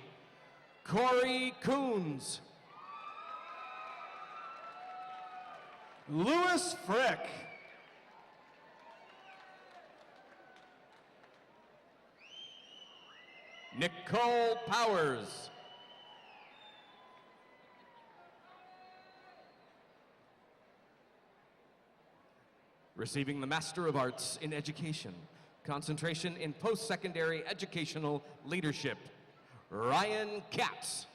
Corey Coons. Louis Frick. Nicole Powers. Receiving the Master of Arts in Education, concentration in post-secondary educational leadership, Ryan Katz.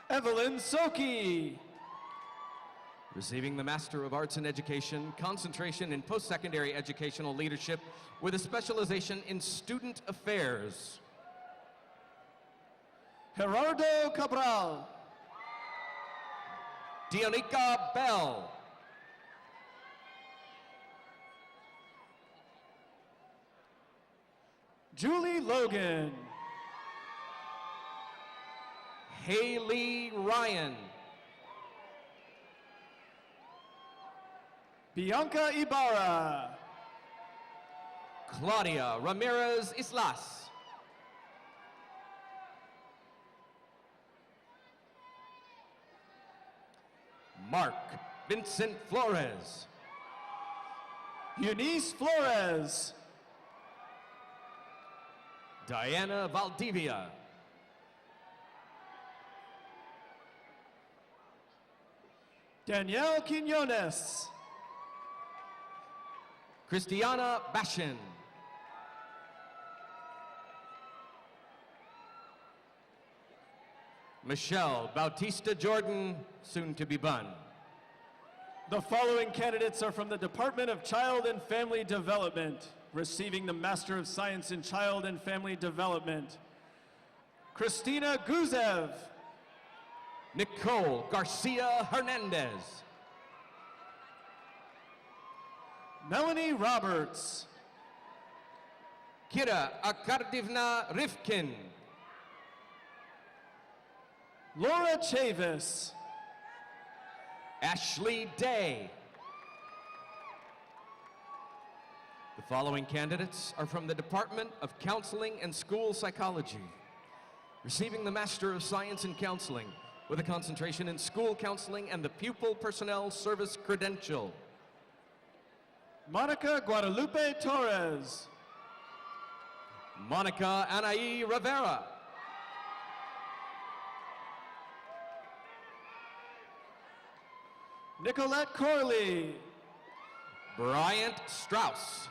Evelyn Soki. Receiving the Master of Arts in Education, concentration in post-secondary educational leadership with a specialization in student affairs, Gerardo Cabral. Dionica Bell. Julie Logan. Haley Ryan. Bianca Ibarra. Claudia Ramirez Islas. Mark Vincent Flores. Eunice Flores. Diana Valdivia. Danielle Quinones. Christiana Bashin. Michelle Bautista Jordan, soon to be Bun. The following candidates are from the Department of Child and Family Development, receiving the Master of Science in Child and Family Development. Christina Guzev. Nicole Garcia Hernandez. Melanie Roberts. Kira Akardivna Rifkin. Laura Chavis. Ashley Day. The following candidates are from the Department of Counseling and School Psychology, receiving the Master of Science in Counseling with a concentration in school counseling and the Pupil Personnel Service Credential. Monica Guadalupe Torres. Monica Anaí Rivera. Nicolette Corley. Bryant Strauss.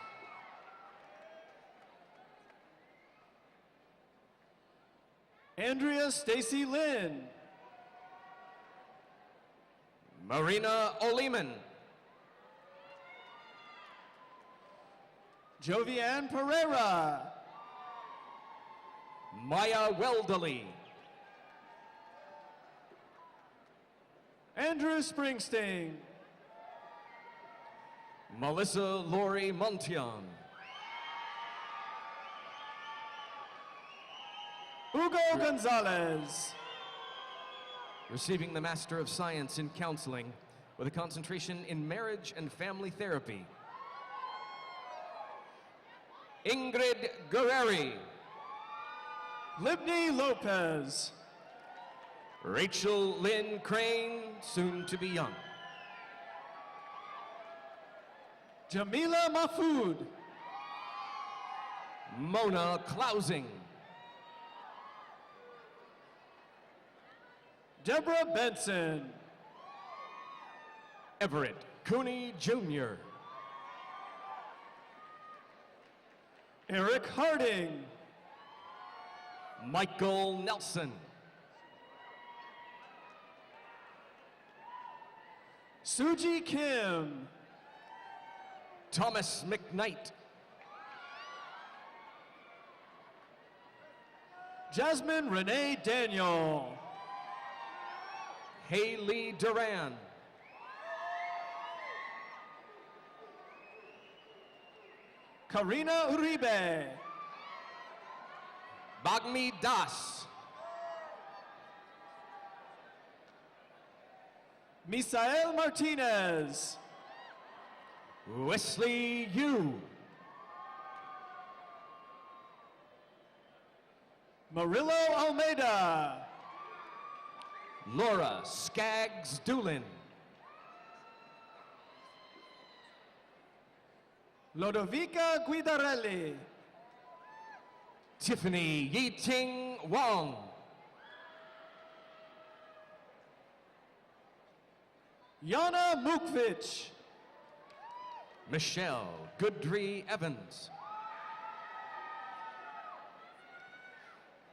Andrea Stacy Lynn. Marina Oleman. Jovianne Pereira. Maya Welderly. Andrew Springsteen. Melissa Lori Montion. Hugo Gonzalez. Receiving the Master of Science in Counseling with a concentration in marriage and family therapy, Ingrid Guerreri. Libni Lopez. Rachel Lynn Crane, soon to be young. Jamila Mahfoud. Mona Klausing. Deborah Benson. Everett Cooney Jr. Eric Harding. Michael Nelson. Suji Kim. Thomas McKnight. Jasmine Renee Daniel. Haley Duran. Karina Uribe. Bagmi Das. Misael Martinez. Wesley Yu. Murillo Almeida. Laura Skaggs Doolin. Lodovica Guidarelli. Tiffany Yiting Wong. Yana Mukvich. Michelle Goodry Evans.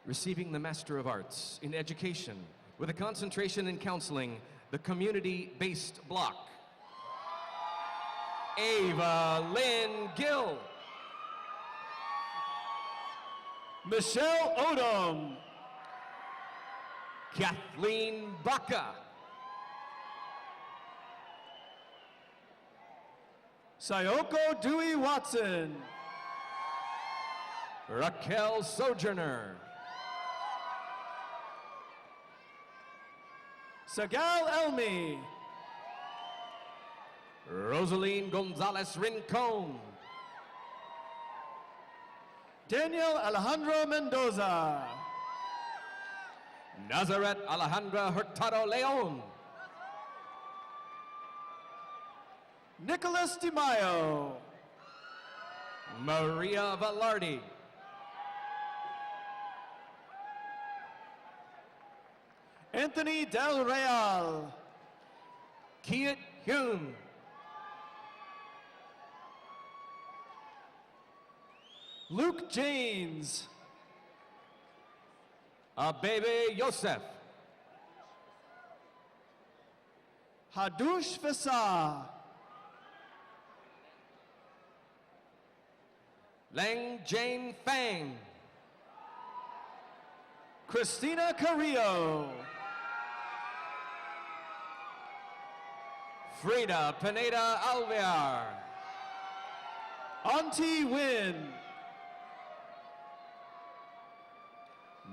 Receiving the Master of Arts in Education with a concentration in counseling, the community-based block. Ava Lynn Gill. Michelle Odom. Kathleen Baca. Sayoko Dewey Watson. Raquel Sojourner. Sagal Elmi. Rosaline Gonzalez Rincon. Daniel Alejandro Mendoza. Nazaret Alejandra Hurtado Leon. Nicholas Di Maio. Maria Velarde. Anthony Del Real. Kiet Hume. Luke Janes. Abebe Yosef. Hadush Vasa. Lang Jane Fang. Christina Carrillo. Frida Pineda Alvear. Auntie Win.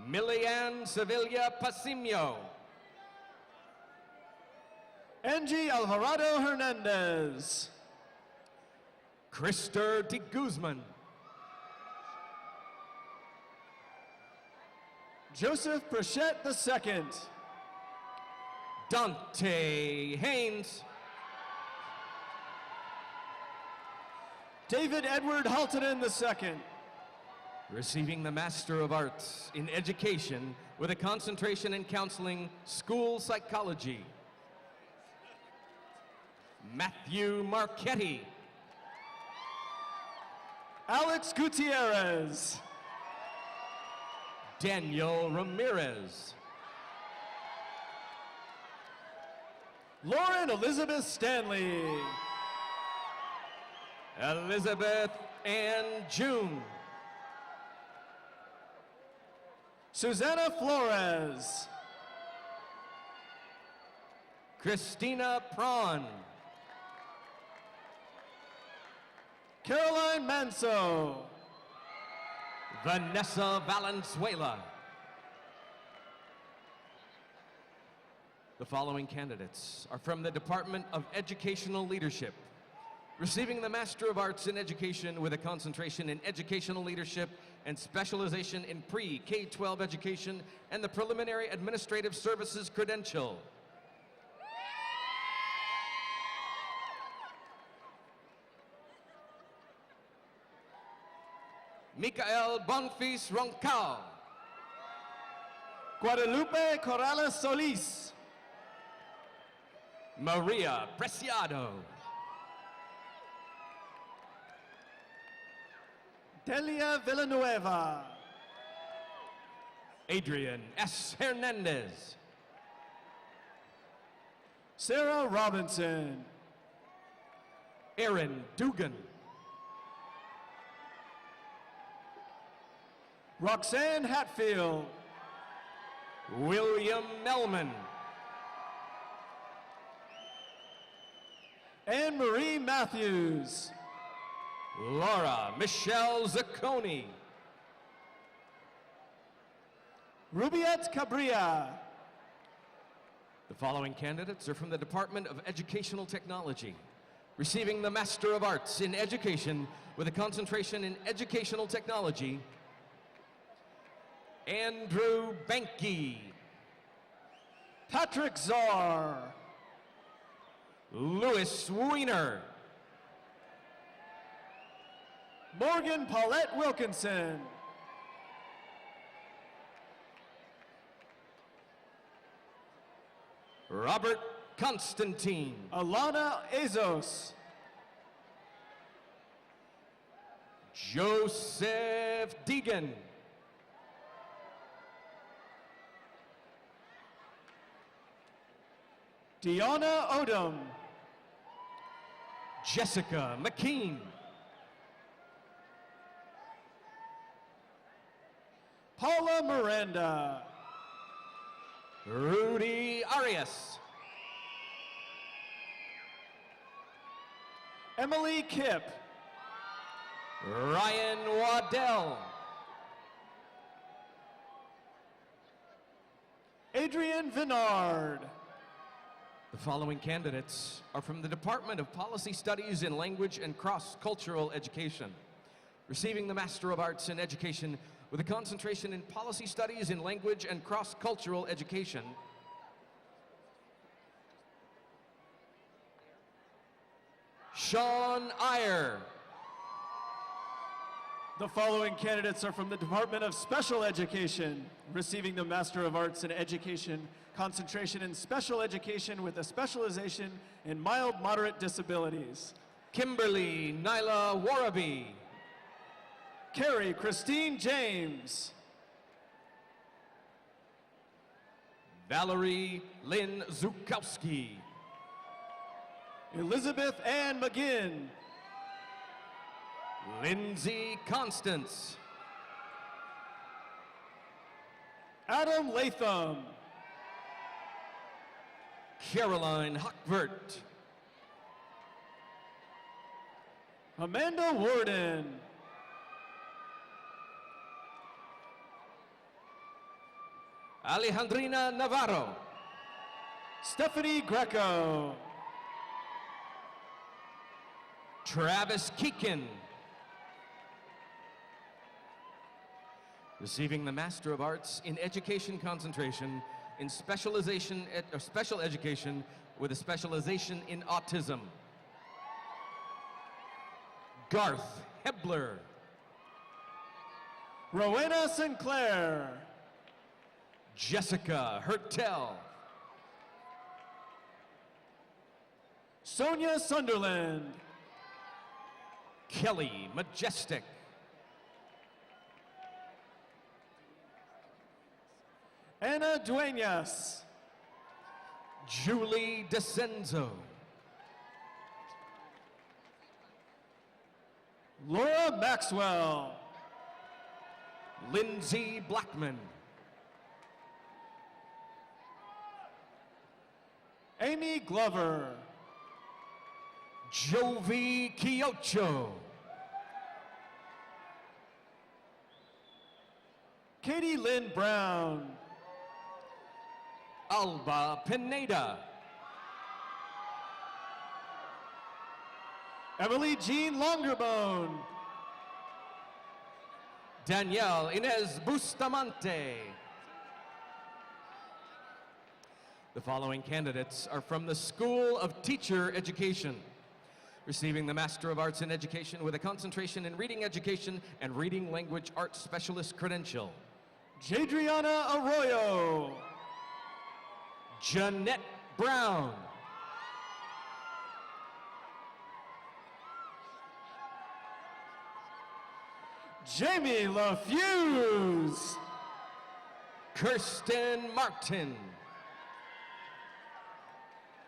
Milian Sevilla Pasimio. Angie Alvarado Hernandez. Krister de Guzman. Joseph Prachette II. Dante Haynes. David Edward Haltonen II. Receiving the Master of Arts in Education with a concentration in counseling, school psychology. Matthew Marchetti. Alex Gutierrez. Daniel Ramirez. Lauren Elizabeth Stanley. Elizabeth Ann June. Susanna Flores. Christina Prawn. Caroline Manso. Vanessa Valenzuela. The following candidates are from the Department of Educational Leadership, receiving the Master of Arts in Education with a concentration in educational leadership and specialization in pre-K-12 education and the Preliminary Administrative Services credential. Micael Bonfils Roncal. Guadalupe Corrales Solis. Maria Preciado. Delia Villanueva. Adrian S. Hernandez. Sarah Robinson. Aaron Dugan. Roxanne Hatfield. William Melman. Anne-Marie Matthews. Laura Michelle Zacconi. Rubiette Cabrera. The following candidates are from the Department of Educational Technology, receiving the Master of Arts in Education with a concentration in Educational Technology. Andrew Banky. Patrick Czar. Louis Weiner. Morgan Paulette Wilkinson. Robert Constantine. Alana Azos. Joseph Deegan. Deanna Odom. Jessica McKean. Paula Miranda. Rudy Arias. Emily Kipp. Ryan Waddell. Adrian Vinard. The following candidates are from the Department of Policy Studies in Language and Cross-Cultural Education, receiving the Master of Arts in Education with a concentration in Policy Studies in Language and Cross-Cultural Education. Sean Iyer. The following candidates are from the Department of Special Education, receiving the Master of Arts in Education, concentration in Special Education with a specialization in mild moderate disabilities. Kimberly Nyla Warabi. Carrie Christine James. Valerie Lynn Zukowski. Elizabeth Ann McGinn. Lindsay Constance. Adam Latham. Caroline Hochvert. Amanda Warden. Alejandrina Navarro. Stephanie Greco. Travis Keekin. Receiving the Master of Arts in Education concentration in special education with a specialization in autism. Garth Hebler. Rowena Sinclair. Jessica Hertel. Sonia Sunderland. Kelly Majestic. Anna Duenas. Julie DeCenzo. Laura Maxwell. Lindsay Blackman. Amy Glover. Jovi Kiocho. Katie Lynn Brown. Alba Pineda. Emily Jean Longerbone. Danielle Inez Bustamante. The following candidates are from the School of Teacher Education, receiving the Master of Arts in Education with a concentration in Reading Education and Reading Language Arts Specialist credential. Jadriana Arroyo. Jeanette Brown. Jamie LaFuse. Kirsten Martin.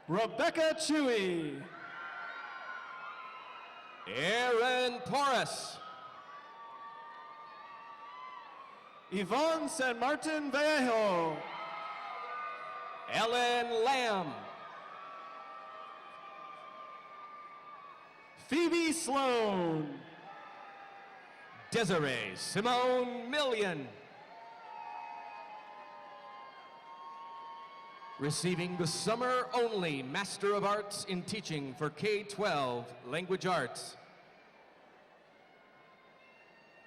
Rebecca Chewy. Aaron Porras. Yvonne San Martin Vallejo. Ellen Lamb. Phoebe Sloan. Desiree Simone Million. Receiving the Summer Only Master of Arts in Teaching for K-12 Language Arts,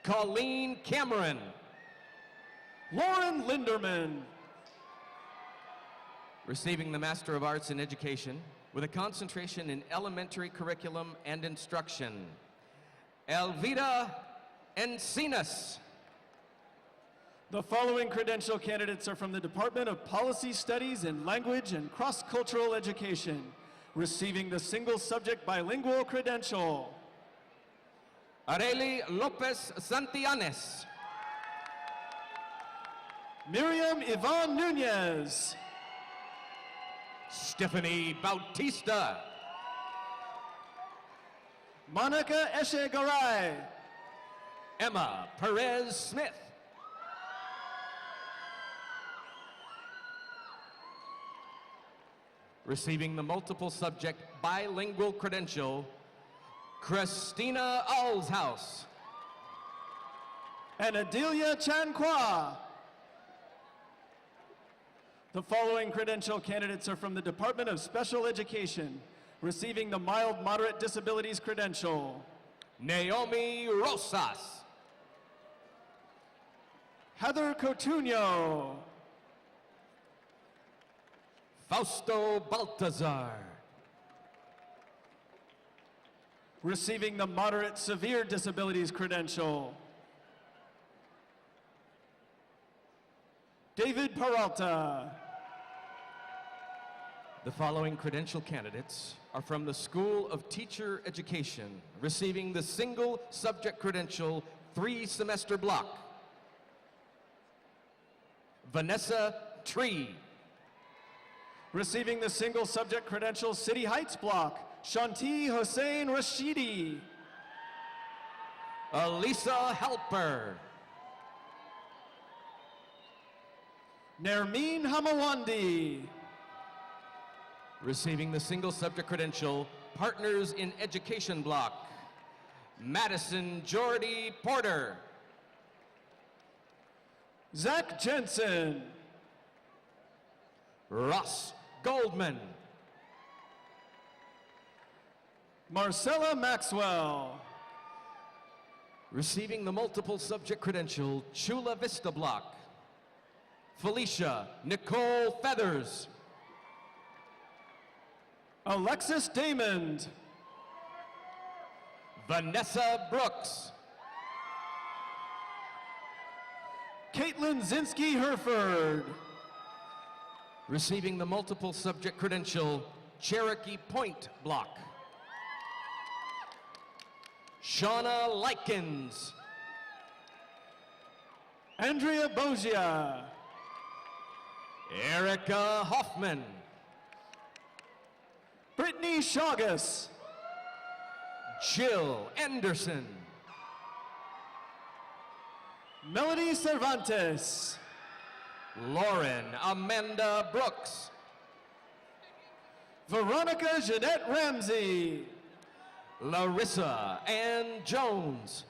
Colleen Cameron. Lauren Linderman. Receiving the Master of Arts in Education with a concentration in elementary curriculum and instruction, Elvira Encinas. The following credential candidates are from the Department of Policy Studies in Language and Cross-Cultural Education, receiving the single subject bilingual credential. Arely Lopez Santillanes. Miriam Yvonne Nunez. Stephanie Bautista. Monica Echegaray. Emma Perez Smith. Receiving the multiple subject bilingual credential, Christina Alshouse. And Adelia Chanqua. The following credential candidates are from the Department of Special Education, receiving the mild moderate disabilities credential. Naomi Rosas. Heather Cotuno. Fausto Baltazar. Receiving the moderate severe disabilities credential, David Peralta. The following credential candidates are from the School of Teacher Education, receiving the single subject credential 3-semester block. Vanessa Tree. Receiving the single subject credential City Heights block, Shanti Hossein Rashidi. Elisa Helper. Nermeen Hamawandi. Receiving the single subject credential Partners in Education block, Madison Jordy Porter. Zach Jensen. Ross Goldman. Marcella Maxwell. Receiving the multiple subject credential Chula Vista block, Felicia Nicole Feathers. Alexis Damond. Vanessa Brooks. Caitlin Zinsky Herford. Receiving the multiple subject credential Cherokee Point block, Shauna Likens. Andrea Bogia. Erica Hoffman. Brittany Chagas. Jill Anderson. Melody Cervantes. Lauren Amanda Brooks. Veronica Jeanette Ramsey. Larissa Ann Jones.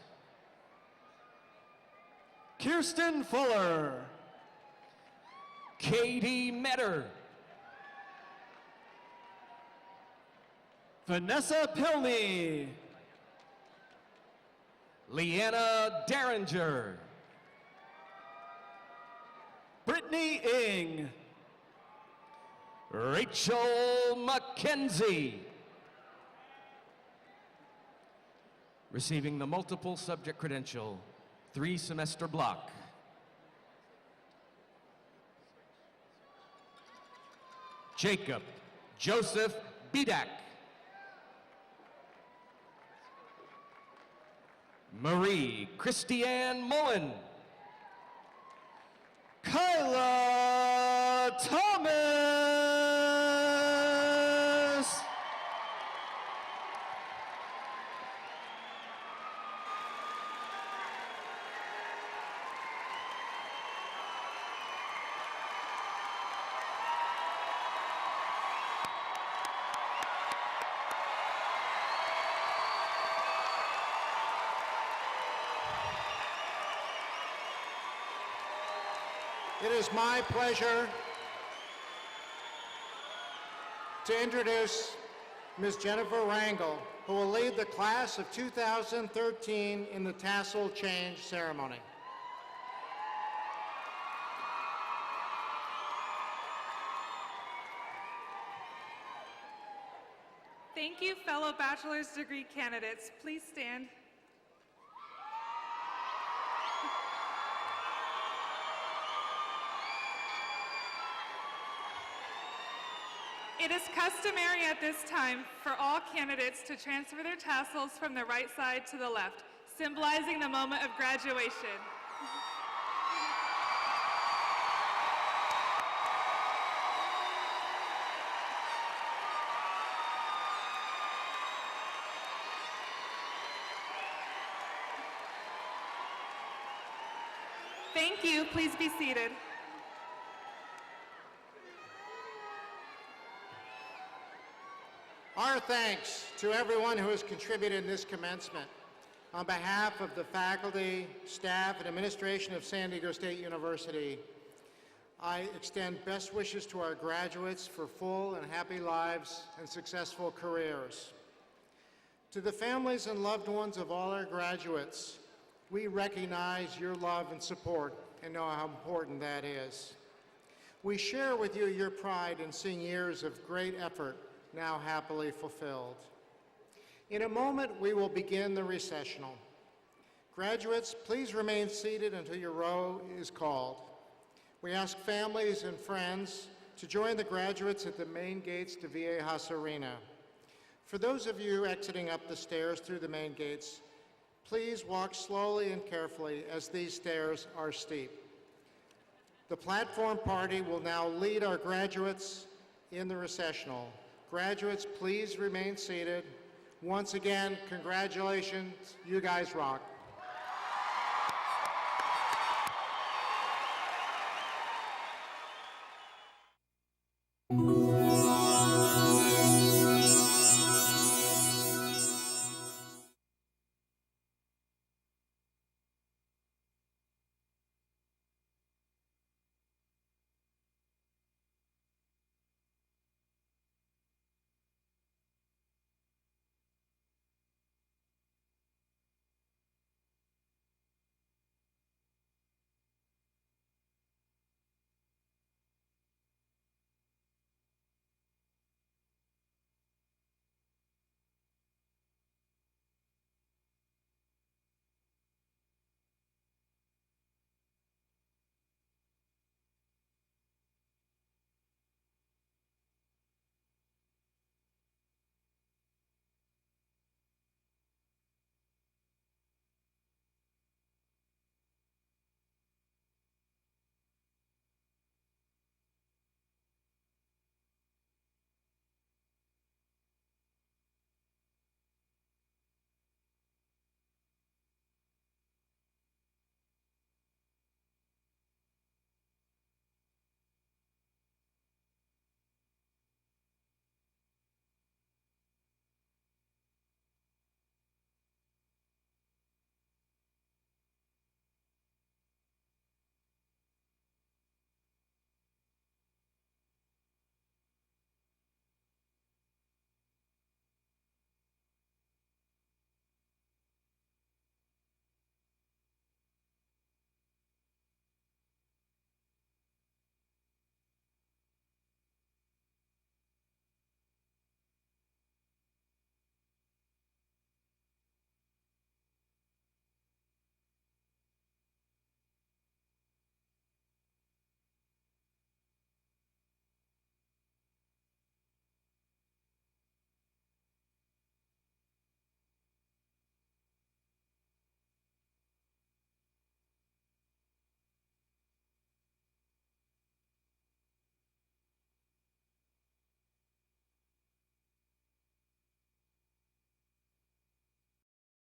Kirsten Fuller. Katie Metter. Vanessa Pilney. Leanna Derringer. Brittany Ing. Rachel McKenzie. Receiving the multiple subject credential 3-semester block, Jacob Joseph Bidak. Marie Christiane Mullen. Kyla Thomas. It is my pleasure to introduce Ms. Jennifer Rangel, who will lead the class of 2013 in the tassel change ceremony. Thank you, fellow bachelor's degree candidates. Please stand. It is customary at this time for all candidates to transfer their tassels from the right side to the left, symbolizing the moment of graduation. Thank you. Please be seated. Our thanks to everyone who has contributed in this commencement. On behalf of the faculty, staff, and administration of San Diego State University, I extend best wishes to our graduates for full and happy lives and successful careers. To the families and loved ones of all our graduates, we recognize your love and support and know how important that is. We share with you your pride in seeing years of great effort now happily fulfilled. In a moment, we will begin the recessional. Graduates, please remain seated until your row is called. We ask families and friends to join the graduates at the main gates to Viejas Arena. For those of you exiting up the stairs through the main gates, please walk slowly and carefully as these stairs are steep. The platform party will now lead our graduates in the recessional. Graduates, please remain seated. Once again, congratulations, you guys rock. Thank you.